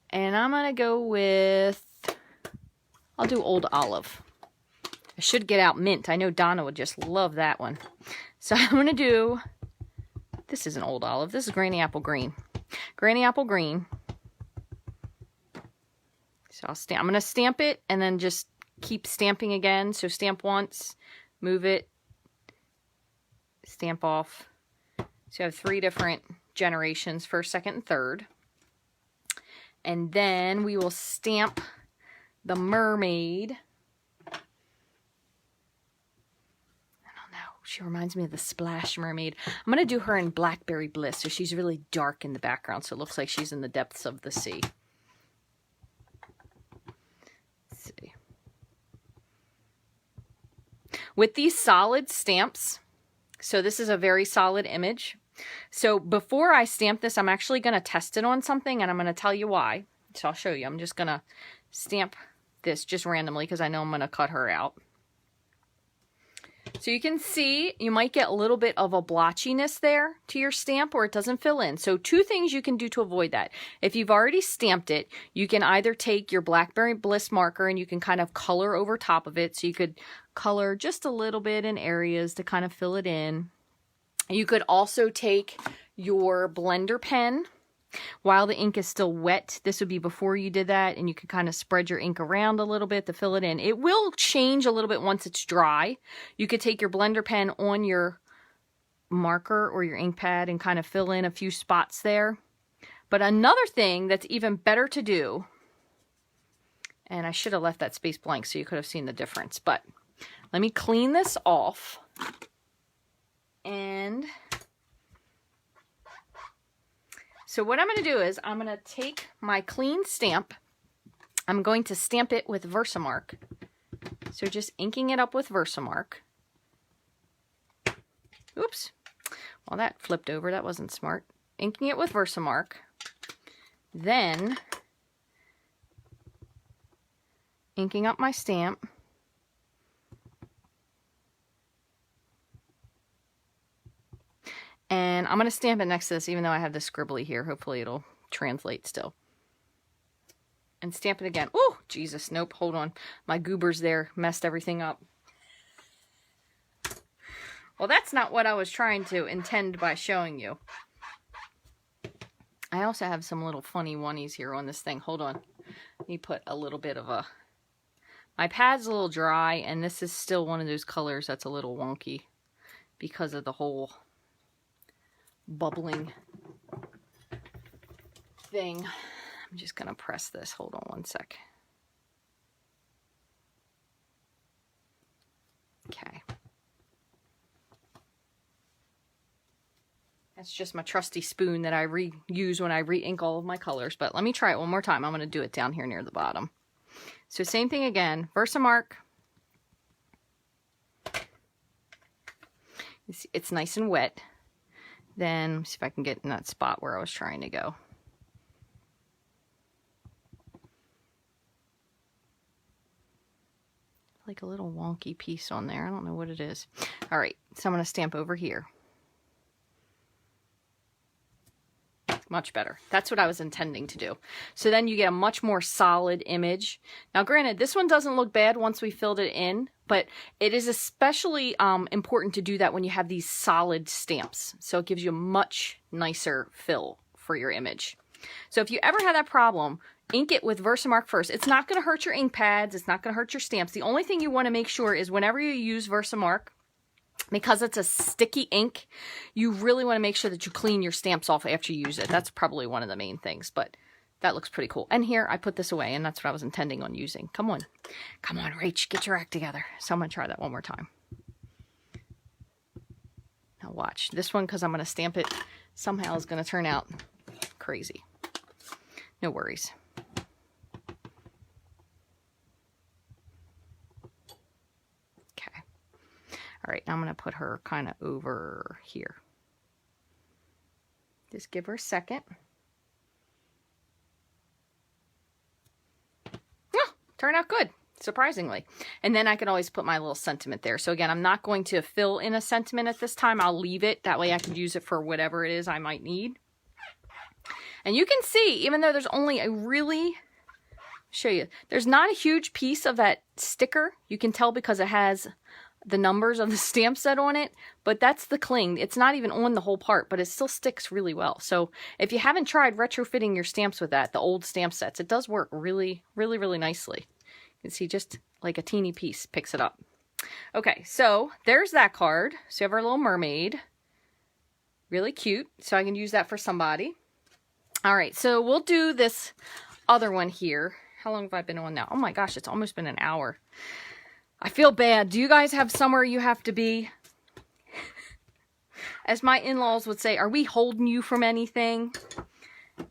And I'm going to go with, I'll do Old Olive. I should get out mint. I know Donna would just love that one. So I'm going to do, this isn't Old Olive. This is Granny Apple Green. Granny Apple Green. So I'm going to stamp it and then just keep stamping again. So stamp once, move it, stamp off. So I have 3 different generations, first, second, and third. And then we will stamp the mermaid. I don't know. She reminds me of the Splash Mermaid. I'm going to do her in Blackberry Bliss. So she's really dark in the background. So it looks like she's in the depths of the sea. Let's see. With these solid stamps, so this is a very solid image. So before I stamp this, I'm actually going to test it on something, and I'm going to tell you why. So I'll show you. I'm just going to stamp this just randomly because I know I'm going to cut her out. So you can see you might get a little bit of a blotchiness there to your stamp, or it doesn't fill in. So 2 things you can do to avoid that. If you've already stamped it, you can either take your Blackberry Bliss marker and you can kind of color over top of it. So you could color just a little bit in areas to kind of fill it in. You could also take your blender pen while the ink is still wet. This would be before you did that, and you could kind of spread your ink around a little bit to fill it in. It will change a little bit once it's dry. You could take your blender pen on your marker or your ink pad and kind of fill in a few spots there. But another thing that's even better to do, and I should have left that space blank so you could have seen the difference, but let me clean this off. And so what I'm going to do is I'm going to take my clean stamp. I'm going to stamp it with Versamark. So just inking it up with Versamark. Oops. Well, that flipped over. That wasn't smart. Inking it with Versamark. Then inking up my stamp. And I'm going to stamp it next to this, even though I have the scribbly here. Hopefully it'll translate still. And stamp it again. Oh, Jesus, nope, hold on. My goobers there messed everything up. Well, that's not what I was trying to intend by showing you. I also have some little funny oneies here on this thing. Hold on. Let me put a little bit of a... My pad's a little dry, and this is still one of those colors that's a little wonky because of the whole bubbling thing. I'm just going to press this. Hold on one sec. Okay. That's just my trusty spoon that I reuse when I re-ink all of my colors. But let me try it one more time. I'm going to do it down here near the bottom. So same thing again. Versamark. It's nice and wet. Then, let's see if I can get in that spot where I was trying to go. Like a little wonky piece on there. I don't know what it is. All right, so I'm going to stamp over here. Much better. That's what I was intending to do. So then you get a much more solid image. Now, granted, this one doesn't look bad once we filled it in, but it is especially important to do that when you have these solid stamps. So it gives you a much nicer fill for your image. So if you ever have that problem, ink it with Versamark first. It's not going to hurt your ink pads. It's not going to hurt your stamps. The only thing you want to make sure is whenever you use Versamark, because it's a sticky ink, you really want to make sure that you clean your stamps off after you use it. That's probably one of the main things, but that looks pretty cool. And here, I put this away, and that's what I was intending on using. Come on. Come on, Rach, get your act together. So I'm going to try that one more time. Now watch. This one, because I'm going to stamp it, somehow is going to turn out crazy. No worries. All right, now I'm going to put her kind of over here. Just give her a second. Oh, turned out good, surprisingly. And then I can always put my little sentiment there. So again, I'm not going to fill in a sentiment at this time. I'll leave it. That way I can use it for whatever it is I might need. And you can see, even though there's only a really... show you. There's not a huge piece of that sticker. You can tell because it has the numbers of the stamp set on it, but that's the cling. It's not even on the whole part, but it still sticks really well. So if you haven't tried retrofitting your stamps with that, the old stamp sets, it does work really, really, really nicely. You can see just like a teeny piece picks it up. Okay, so there's that card. So you have our little mermaid. Really cute. So I can use that for somebody. All right, so we'll do this other one here. How long have I been on now? Oh my gosh, it's almost been an hour. I feel bad. Do you guys have somewhere you have to be? As my in-laws would say, are we holding you from anything?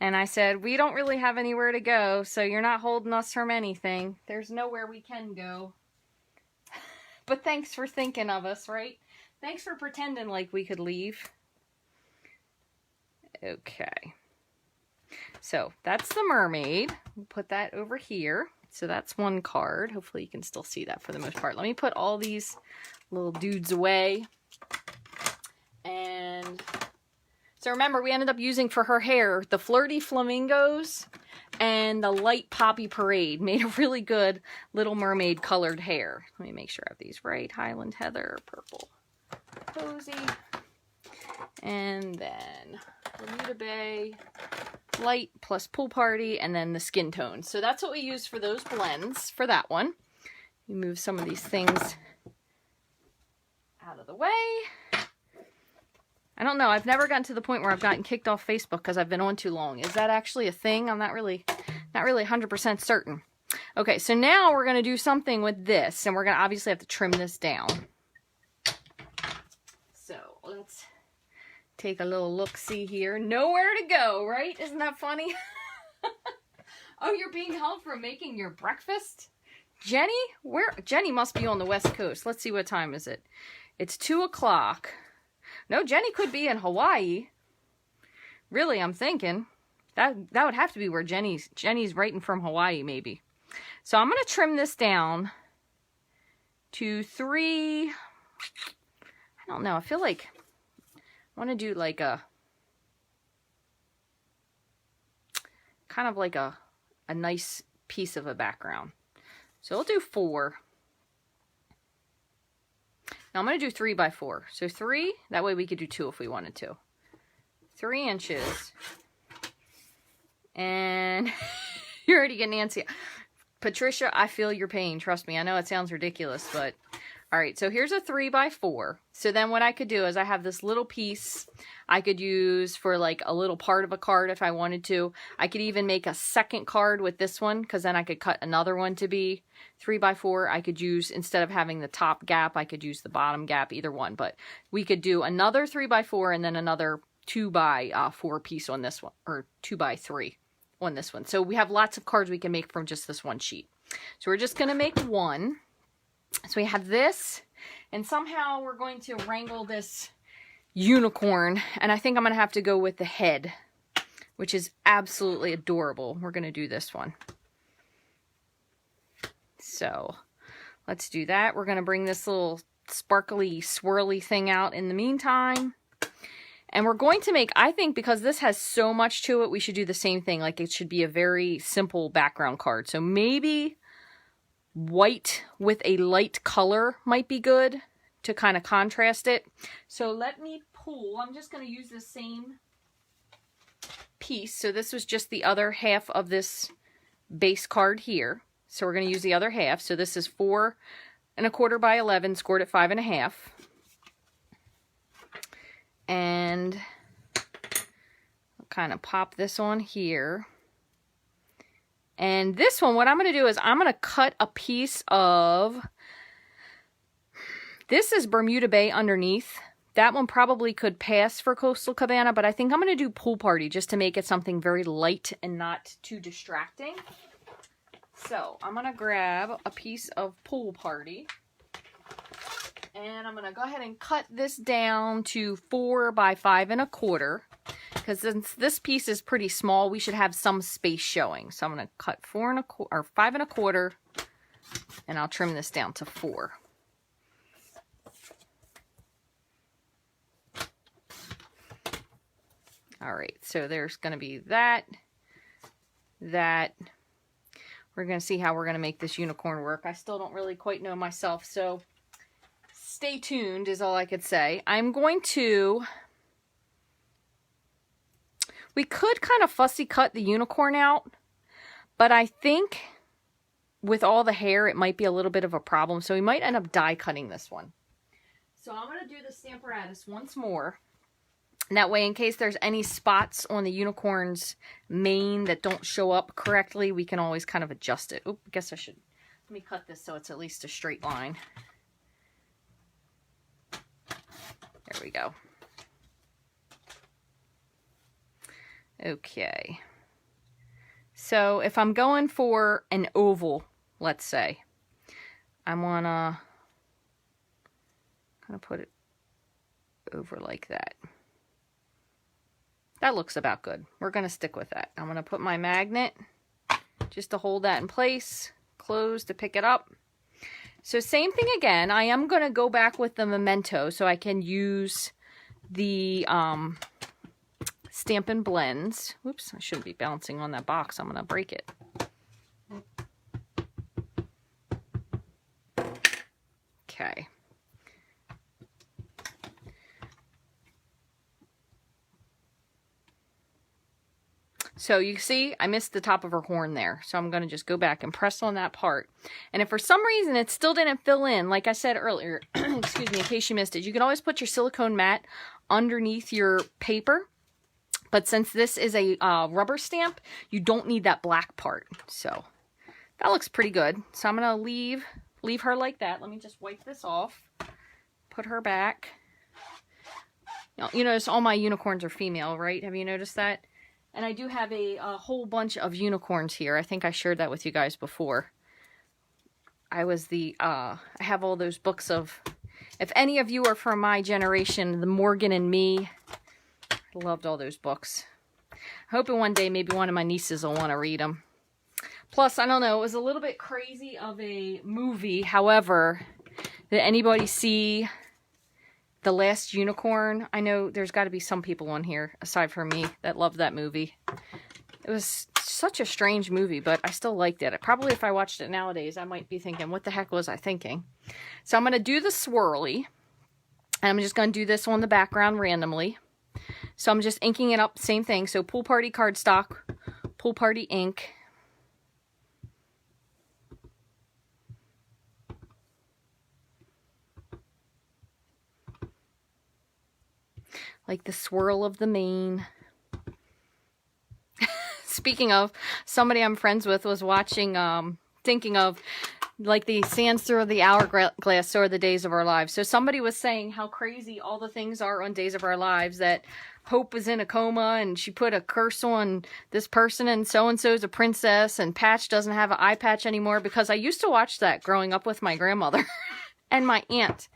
And I said, we don't really have anywhere to go, so you're not holding us from anything. There's nowhere we can go. But thanks for thinking of us, right? Thanks for pretending like we could leave. Okay. So that's the mermaid. We'll put that over here. So that's one card. Hopefully you can still see that for the most part. Let me put all these little dudes away. And so remember, we ended up using for her hair the Flirty Flamingos and the Light Poppy Parade. Made a really good Little Mermaid colored hair. Let me make sure I have these right. Highland Heather, Purple Posy. And then Bermuda Bay, Light plus Pool Party, and then the Skin Tone. So that's what we use for those blends for that one. You move some of these things out of the way. I don't know. I've never gotten to the point where I've gotten kicked off Facebook because I've been on too long. Is that actually a thing? I'm not really 100% certain. Okay, so now we're going to do something with this, and we're going to obviously have to trim this down. So let's take a little look-see here. Nowhere to go, right? Isn't that funny? Oh, you're being held for making your breakfast? Jenny? Jenny must be on the West Coast. Let's see, what time is it? It's 2 o'clock. No, Jenny could be in Hawaii. Really, I'm thinking. That would have to be where Jenny's writing from Hawaii, maybe. So I'm going to trim this down to 3. I don't know. I feel like I want to do like a kind of like a nice piece of a background. So we'll do 4. Now I'm going to do 3 by 4. So 3, that way we could do 2 if we wanted to. 3 inches. And you're already getting antsy. Patricia, I feel your pain. Trust me. I know it sounds ridiculous, but all right. So here's a 3 by 4. So then what I could do is I have this little piece I could use for like a little part of a card if I wanted to. I could even make a second card with this one, because then I could cut another one to be 3 by 4. I could use, instead of having the top gap, I could use the bottom gap, either one. But we could do another 3 by 4 and then another 2 by 4 piece on this one, or 2 by 3 on this one. So we have lots of cards we can make from just this one sheet. So we're just going to make one. So we have this, and somehow we're going to wrangle this unicorn, and I think I'm going to have to go with the head, which is absolutely adorable. We're going to do this one. So let's do that. We're going to bring this little sparkly, swirly thing out in the meantime. And we're going to make, I think because this has so much to it, we should do the same thing. Like, it should be a very simple background card. So maybe white with a light color might be good to kind of contrast it. So let me pull. I'm just going to use the same piece. So this was just the other half of this base card here. So we're going to use the other half. So this is 4 1/4 by 11, scored at 5 1/2. And I'll kind of pop this on here. And this one, what I'm going to do is I'm going to cut a piece of, this is Bermuda Bay underneath. That one probably could pass for Coastal Cabana, but I think I'm going to do Pool Party just to make it something very light and not too distracting. So I'm going to grab a piece of Pool Party. And I'm going to go ahead and cut this down to 4 by 5 1/4. Because since this piece is pretty small, we should have some space showing. So I'm going to cut 4 1/4 or 5 1/4, and I'll trim this down to 4. All right, so there's going to be that. We're going to see how we're going to make this unicorn work. I still don't really quite know myself, so stay tuned is all I could say. I'm going to... We could kind of fussy cut the unicorn out, but I think with all the hair, it might be a little bit of a problem. So we might end up die cutting this one. So I'm going to do the Stamparatus once more. And that way, in case there's any spots on the unicorn's mane that don't show up correctly, we can always kind of adjust it. Oop, I guess I should, let me cut this so it's at least a straight line. There we go. Okay. So if I'm going for an oval, let's say, I want to kind of put it over like that. That looks about good. We're going to stick with that. I'm going to put my magnet just to hold that in place, close to pick it up. So same thing again. I am going to go back with the memento so I can use the Stampin' Blends. Whoops, I shouldn't be bouncing on that box. I'm going to break it. Okay. So you see, I missed the top of her horn there. So I'm going to just go back and press on that part. And if for some reason it still didn't fill in, like I said earlier, excuse me, in case you missed it, you can always put your silicone mat underneath your paper. But since this is a rubber stamp, you don't need that black part. So that looks pretty good. So I'm going to leave her like that. Let me just wipe this off. Put her back. You notice all my unicorns are female, right? Have you noticed that? And I do have a whole bunch of unicorns here. I think I shared that with you guys before. I have all those books of, if any of you are from my generation, the Morgan and Me. I loved all those books. Hoping one day maybe one of my nieces will want to read them. Plus, I don't know, it was a little bit crazy of a movie. However, did anybody see The Last Unicorn? I know there's got to be some people on here, aside from me, that loved that movie. It was such a strange movie, but I still liked it. Probably if I watched it nowadays, I might be thinking, what the heck was I thinking? So I'm going to do the swirly. And I'm just going to do this on the background randomly. So I'm just inking it up, same thing. So Pool Party cardstock, Pool Party ink. Like the swirl of the mane. Speaking of, somebody I'm friends with was watching, thinking of, like the sands through the hourglass, so are the days of our lives. So somebody was saying how crazy all the things are on Days of Our Lives, that Hope is in a coma and she put a curse on this person and so-and-so's a princess and Patch doesn't have an eye patch anymore, because I used to watch that growing up with my grandmother and my aunt.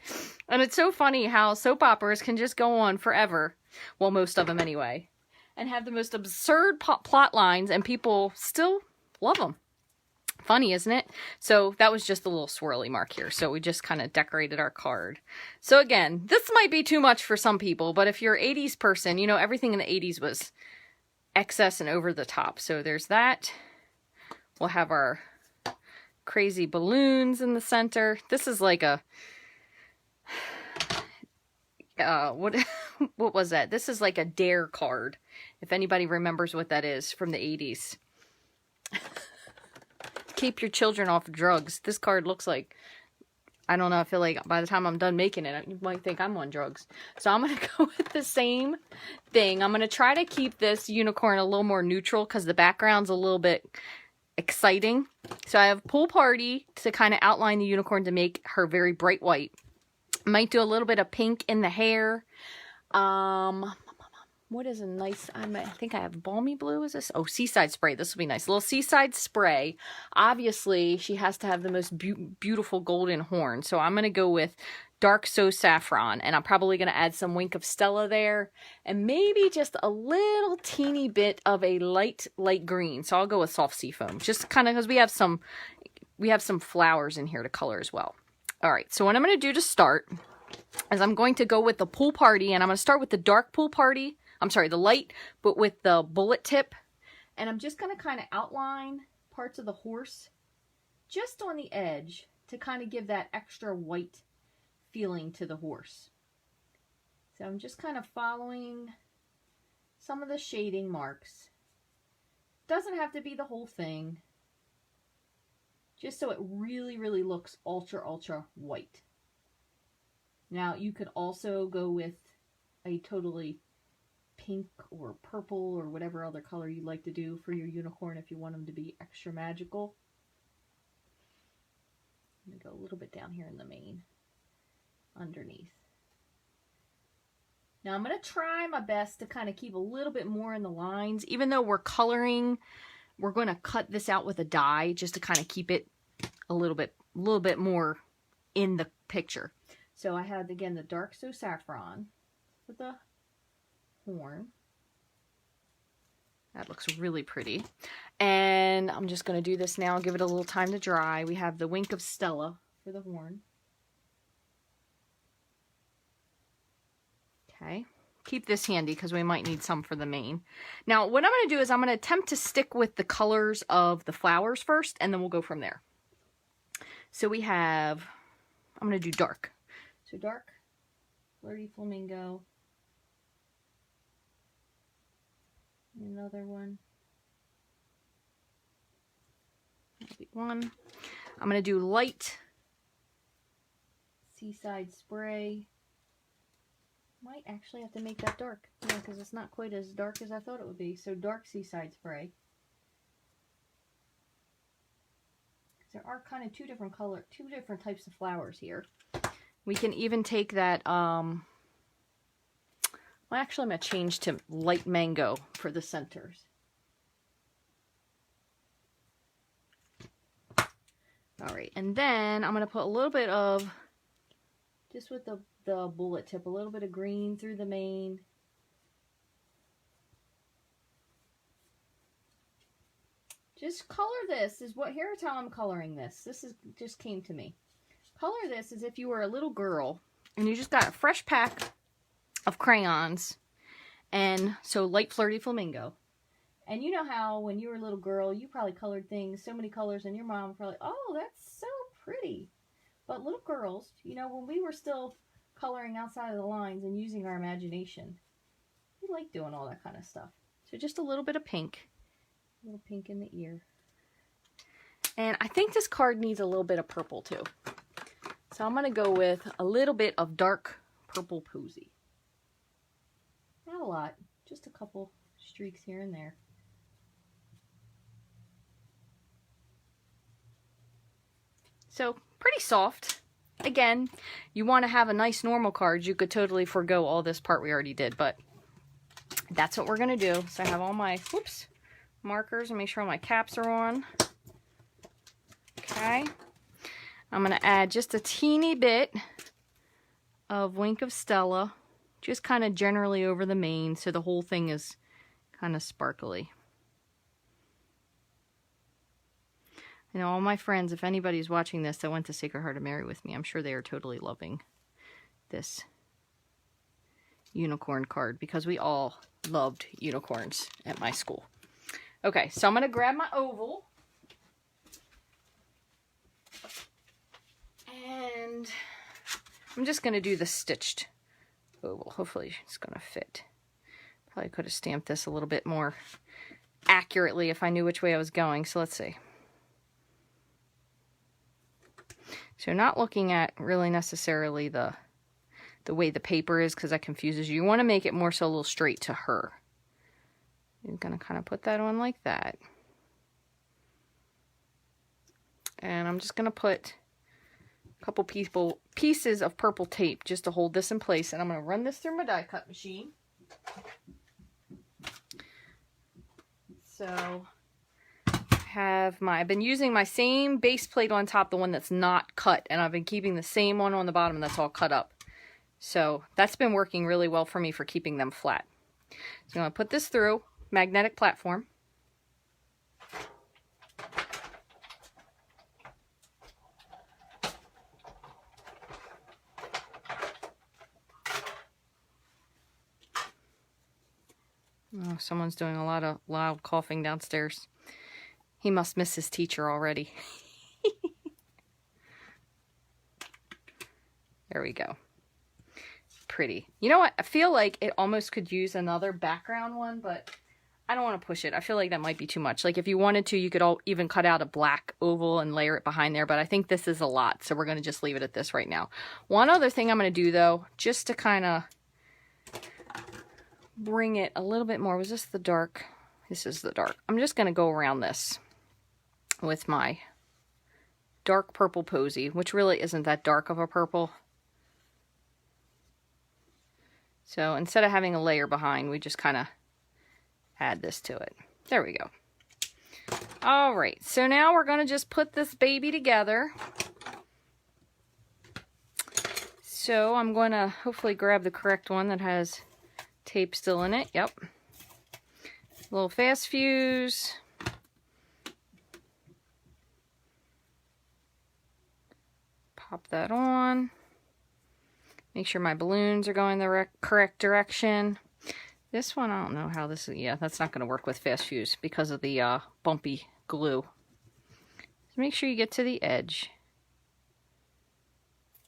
And it's so funny how soap operas can just go on forever. Well, most of them anyway. And have the most absurd plot lines and people still love them. Funny, isn't it? So that was just a little swirly mark here. So we just kind of decorated our card. So again, this might be too much for some people, but if you're an 80s person, you know, everything in the 80s was excess and over the top. So there's that. We'll have our crazy balloons in the center. This is like a, what was that? This is like a dare card. If anybody remembers what that is from the 80s. Keep your children off drugs. This card looks like, I don't know, I feel like by the time I'm done making it, you might think I'm on drugs. So I'm going to go with the same thing. I'm going to try to keep this unicorn a little more neutral because the background's a little bit exciting. So I have Pool Party to kind of outline the unicorn to make her very bright white. I might do a little bit of pink in the hair. What is a nice, I think I have Balmy Blue, is this? Oh, Seaside Spray. This will be nice. A little Seaside Spray. Obviously, she has to have the most beautiful golden horn. So I'm going to go with Dark So Saffron. And I'm probably going to add some Wink of Stella there. And maybe just a little teeny bit of a light green. So I'll go with Soft Seafoam. Just kind of because we have some flowers in here to color as well. All right. So what I'm going to do to start is I'm going to go with the Pool Party. And I'm going to start with the dark Pool Party. I'm sorry, the light, but with the bullet tip. And I'm just going to kind of outline parts of the horse just on the edge to kind of give that extra white feeling to the horse. So I'm just kind of following some of the shading marks. Doesn't have to be the whole thing. Just so it really, really looks ultra, ultra white. Now you could also go with a totally pink or purple or whatever other color you'd like to do for your unicorn if you want them to be extra magical. I'm going to go a little bit down here in the mane, underneath. Now I'm going to try my best to kind of keep a little bit more in the lines. Even though we're coloring, we're going to cut this out with a die just to kind of keep it a little bit more in the picture. So I had, again, the dark so saffron with the horn. That looks really pretty. And I'm just going to do this now, give it a little time to dry. We have the wink of Stella for the horn. Okay. Keep this handy because we might need some for the mane. Now, what I'm going to do is I'm going to attempt to stick with the colors of the flowers first, and then we'll go from there. So we have, I'm going to do dark. So dark, flirty flamingo. Another one. That'll be one. I'm going to do light seaside spray. Might actually have to make that dark. Yeah, because it's not quite as dark as I thought it would be. So dark seaside spray. There are kind of two different types of flowers here. We can even take that, well, actually I'm going to change to light mango for the centers. All right, and then I'm going to put a little bit of, just with the bullet tip, a little bit of green through the mane. Just color this, here's how I'm coloring this. This just came to me. Color this as if you were a little girl and you just got a fresh pack of crayons, and so light flirty flamingo. And you know how when you were a little girl, you probably colored things, so many colors, and your mom probably, oh, that's so pretty. But little girls, you know, when we were still coloring outside of the lines and using our imagination, we like doing all that kind of stuff. So just a little bit of pink. A little pink in the ear. And I think this card needs a little bit of purple too. So I'm going to go with a little bit of dark purple posy. Not a lot, just a couple streaks here and there. So pretty soft. Again, you want to have a nice normal card, you could totally forego all this part we already did, but that's what we're going to do. So I have all my, markers and make sure all my caps are on. Okay. I'm going to add just a teeny bit of Wink of Stella, just kind of generally over the mane so the whole thing is kind of sparkly. You know, all my friends, if anybody's watching this that went to Sacred Heart of Mary with me, I'm sure they are totally loving this unicorn card because we all loved unicorns at my school. Okay, so I'm going to grab my oval. And I'm just going to do the stitched oval. Hopefully it's going to fit. Probably could have stamped this a little bit more accurately if I knew which way I was going. So let's see. So not looking at really necessarily the way the paper is because that confuses you. You want to make it more so a little straight to her. You're going to kind of put that on like that. And I'm just going to put a couple pieces of purple tape just to hold this in place. And I'm going to run this through my die cut machine. So I've been using my same base plate on top, the one that's not cut, and I've been keeping the same one on the bottom that's all cut up. So that's been working really well for me for keeping them flat. So I'm going to put this through magnetic platform. Oh, someone's doing a lot of loud coughing downstairs. He must miss his teacher already. There we go. Pretty. You know what? I feel like it almost could use another background one, but I don't want to push it. I feel like that might be too much. Like if you wanted to, you could even cut out a black oval and layer it behind there, but I think this is a lot, so we're going to just leave it at this right now. One other thing I'm going to do though, just to kind of bring it a little bit more. Was this the dark? This is the dark. I'm just going to go around this with my dark purple posy, which really isn't that dark of a purple. So instead of having a layer behind, we just kind of add this to it. There we go. All right, so now we're going to just put this baby together. So I'm going to hopefully grab the correct one that has tape still in it. Yep. Little fast fuse. Pop that on. Make sure my balloons are going the correct direction. This one, I don't know how this is. Yeah, that's not going to work with fast fuse because of the bumpy glue. So make sure you get to the edge.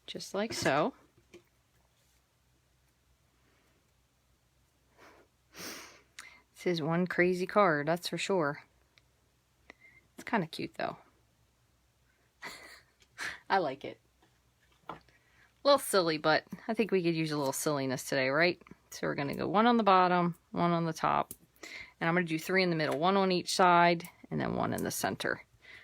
Just like so. This is one crazy card, that's for sure. It's kind of cute though. I like it. A little silly, but I think we could use a little silliness today, right? So we're going to go one on the bottom, one on the top, and I'm going to do 3 in the middle, 1 on each side, and then 1 in the center.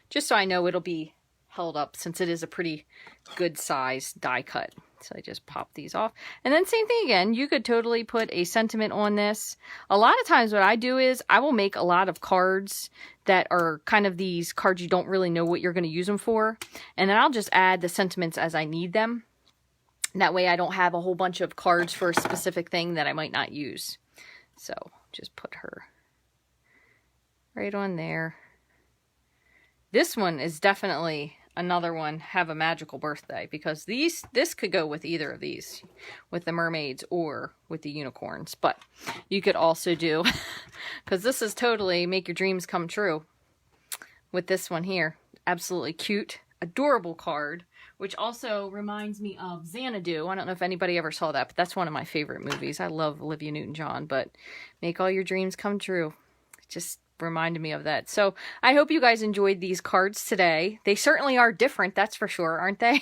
Just so I know it'll be held up since it is a pretty good size die cut. So I just pop these off. And then same thing again, you could totally put a sentiment on this. A lot of times what I do is I will make a lot of cards that are kind of these cards you don't really know what you're going to use them for. And then I'll just add the sentiments as I need them. That way I don't have a whole bunch of cards for a specific thing that I might not use. So just put her right on there. This one is definitely another one, have a magical birthday, because this could go with either of these, with the mermaids or with the unicorns. But you could also do, because this is totally make your dreams come true with this one here. Absolutely cute, adorable card. Which also reminds me of Xanadu. I don't know if anybody ever saw that, but that's one of my favorite movies. I love Olivia Newton-John, but make all your dreams come true. It just reminded me of that. So I hope you guys enjoyed these cards today. They certainly are different, that's for sure, aren't they?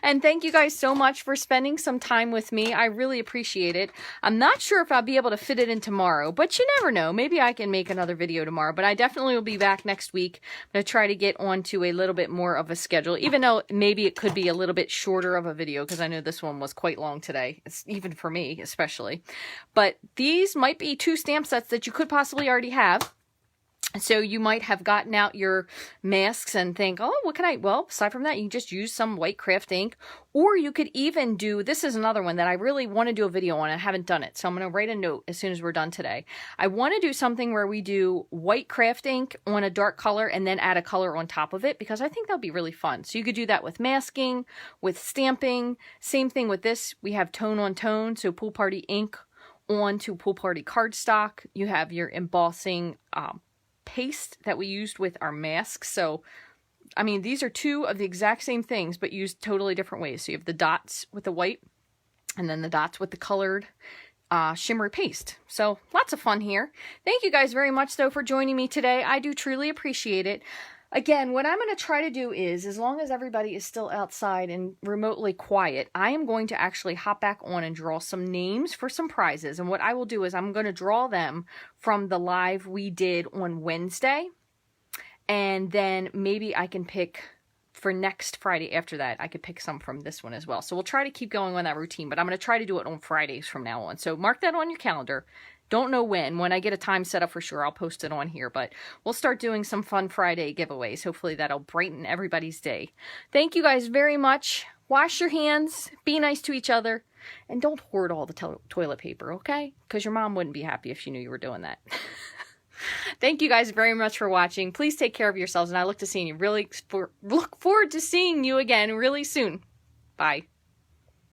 And thank you guys so much for spending some time with me. I really appreciate it. I'm not sure if I'll be able to fit it in tomorrow, but you never know. Maybe I can make another video tomorrow, but I definitely will be back next week. I'm going to try to get onto a little bit more of a schedule, even though maybe it could be a little bit shorter of a video, because I know this one was quite long today, even for me especially. But these might be 2 stamp sets that you could possibly already have. So you might have gotten out your masks and think, oh, what can I, well, aside from that, you can just use some white craft ink, or you could even do, this is another one that I really want to do a video on. I haven't done it. So I'm going to write a note as soon as we're done today. I want to do something where we do white craft ink on a dark color and then add a color on top of it, because I think that'll be really fun. So you could do that with masking, with stamping, same thing with this. We have tone on tone. So pool party ink on to pool party cardstock. You have your embossing, paste that we used with our masks. So, I mean, these are 2 of the exact same things, but used totally different ways. So you have the dots with the white, and then the dots with the colored shimmery paste. So lots of fun here. Thank you guys very much, though, for joining me today. I do truly appreciate it. Again, what I'm going to try to do is, as long as everybody is still outside and remotely quiet, I am going to actually hop back on and draw some names for some prizes. And what I will do is I'm going to draw them from the live we did on Wednesday. And then maybe I can pick, for next Friday after that, I could pick some from this one as well. So we'll try to keep going on that routine, but I'm going to try to do it on Fridays from now on. So mark that on your calendar. Don't know when. When I get a time set up for sure, I'll post it on here. But we'll start doing some fun Friday giveaways. Hopefully that'll brighten everybody's day. Thank you guys very much. Wash your hands. Be nice to each other. And don't hoard all the toilet paper, okay? Because your mom wouldn't be happy if she knew you were doing that. Thank you guys very much for watching. Please take care of yourselves. And I look forward to seeing you again really soon. Bye.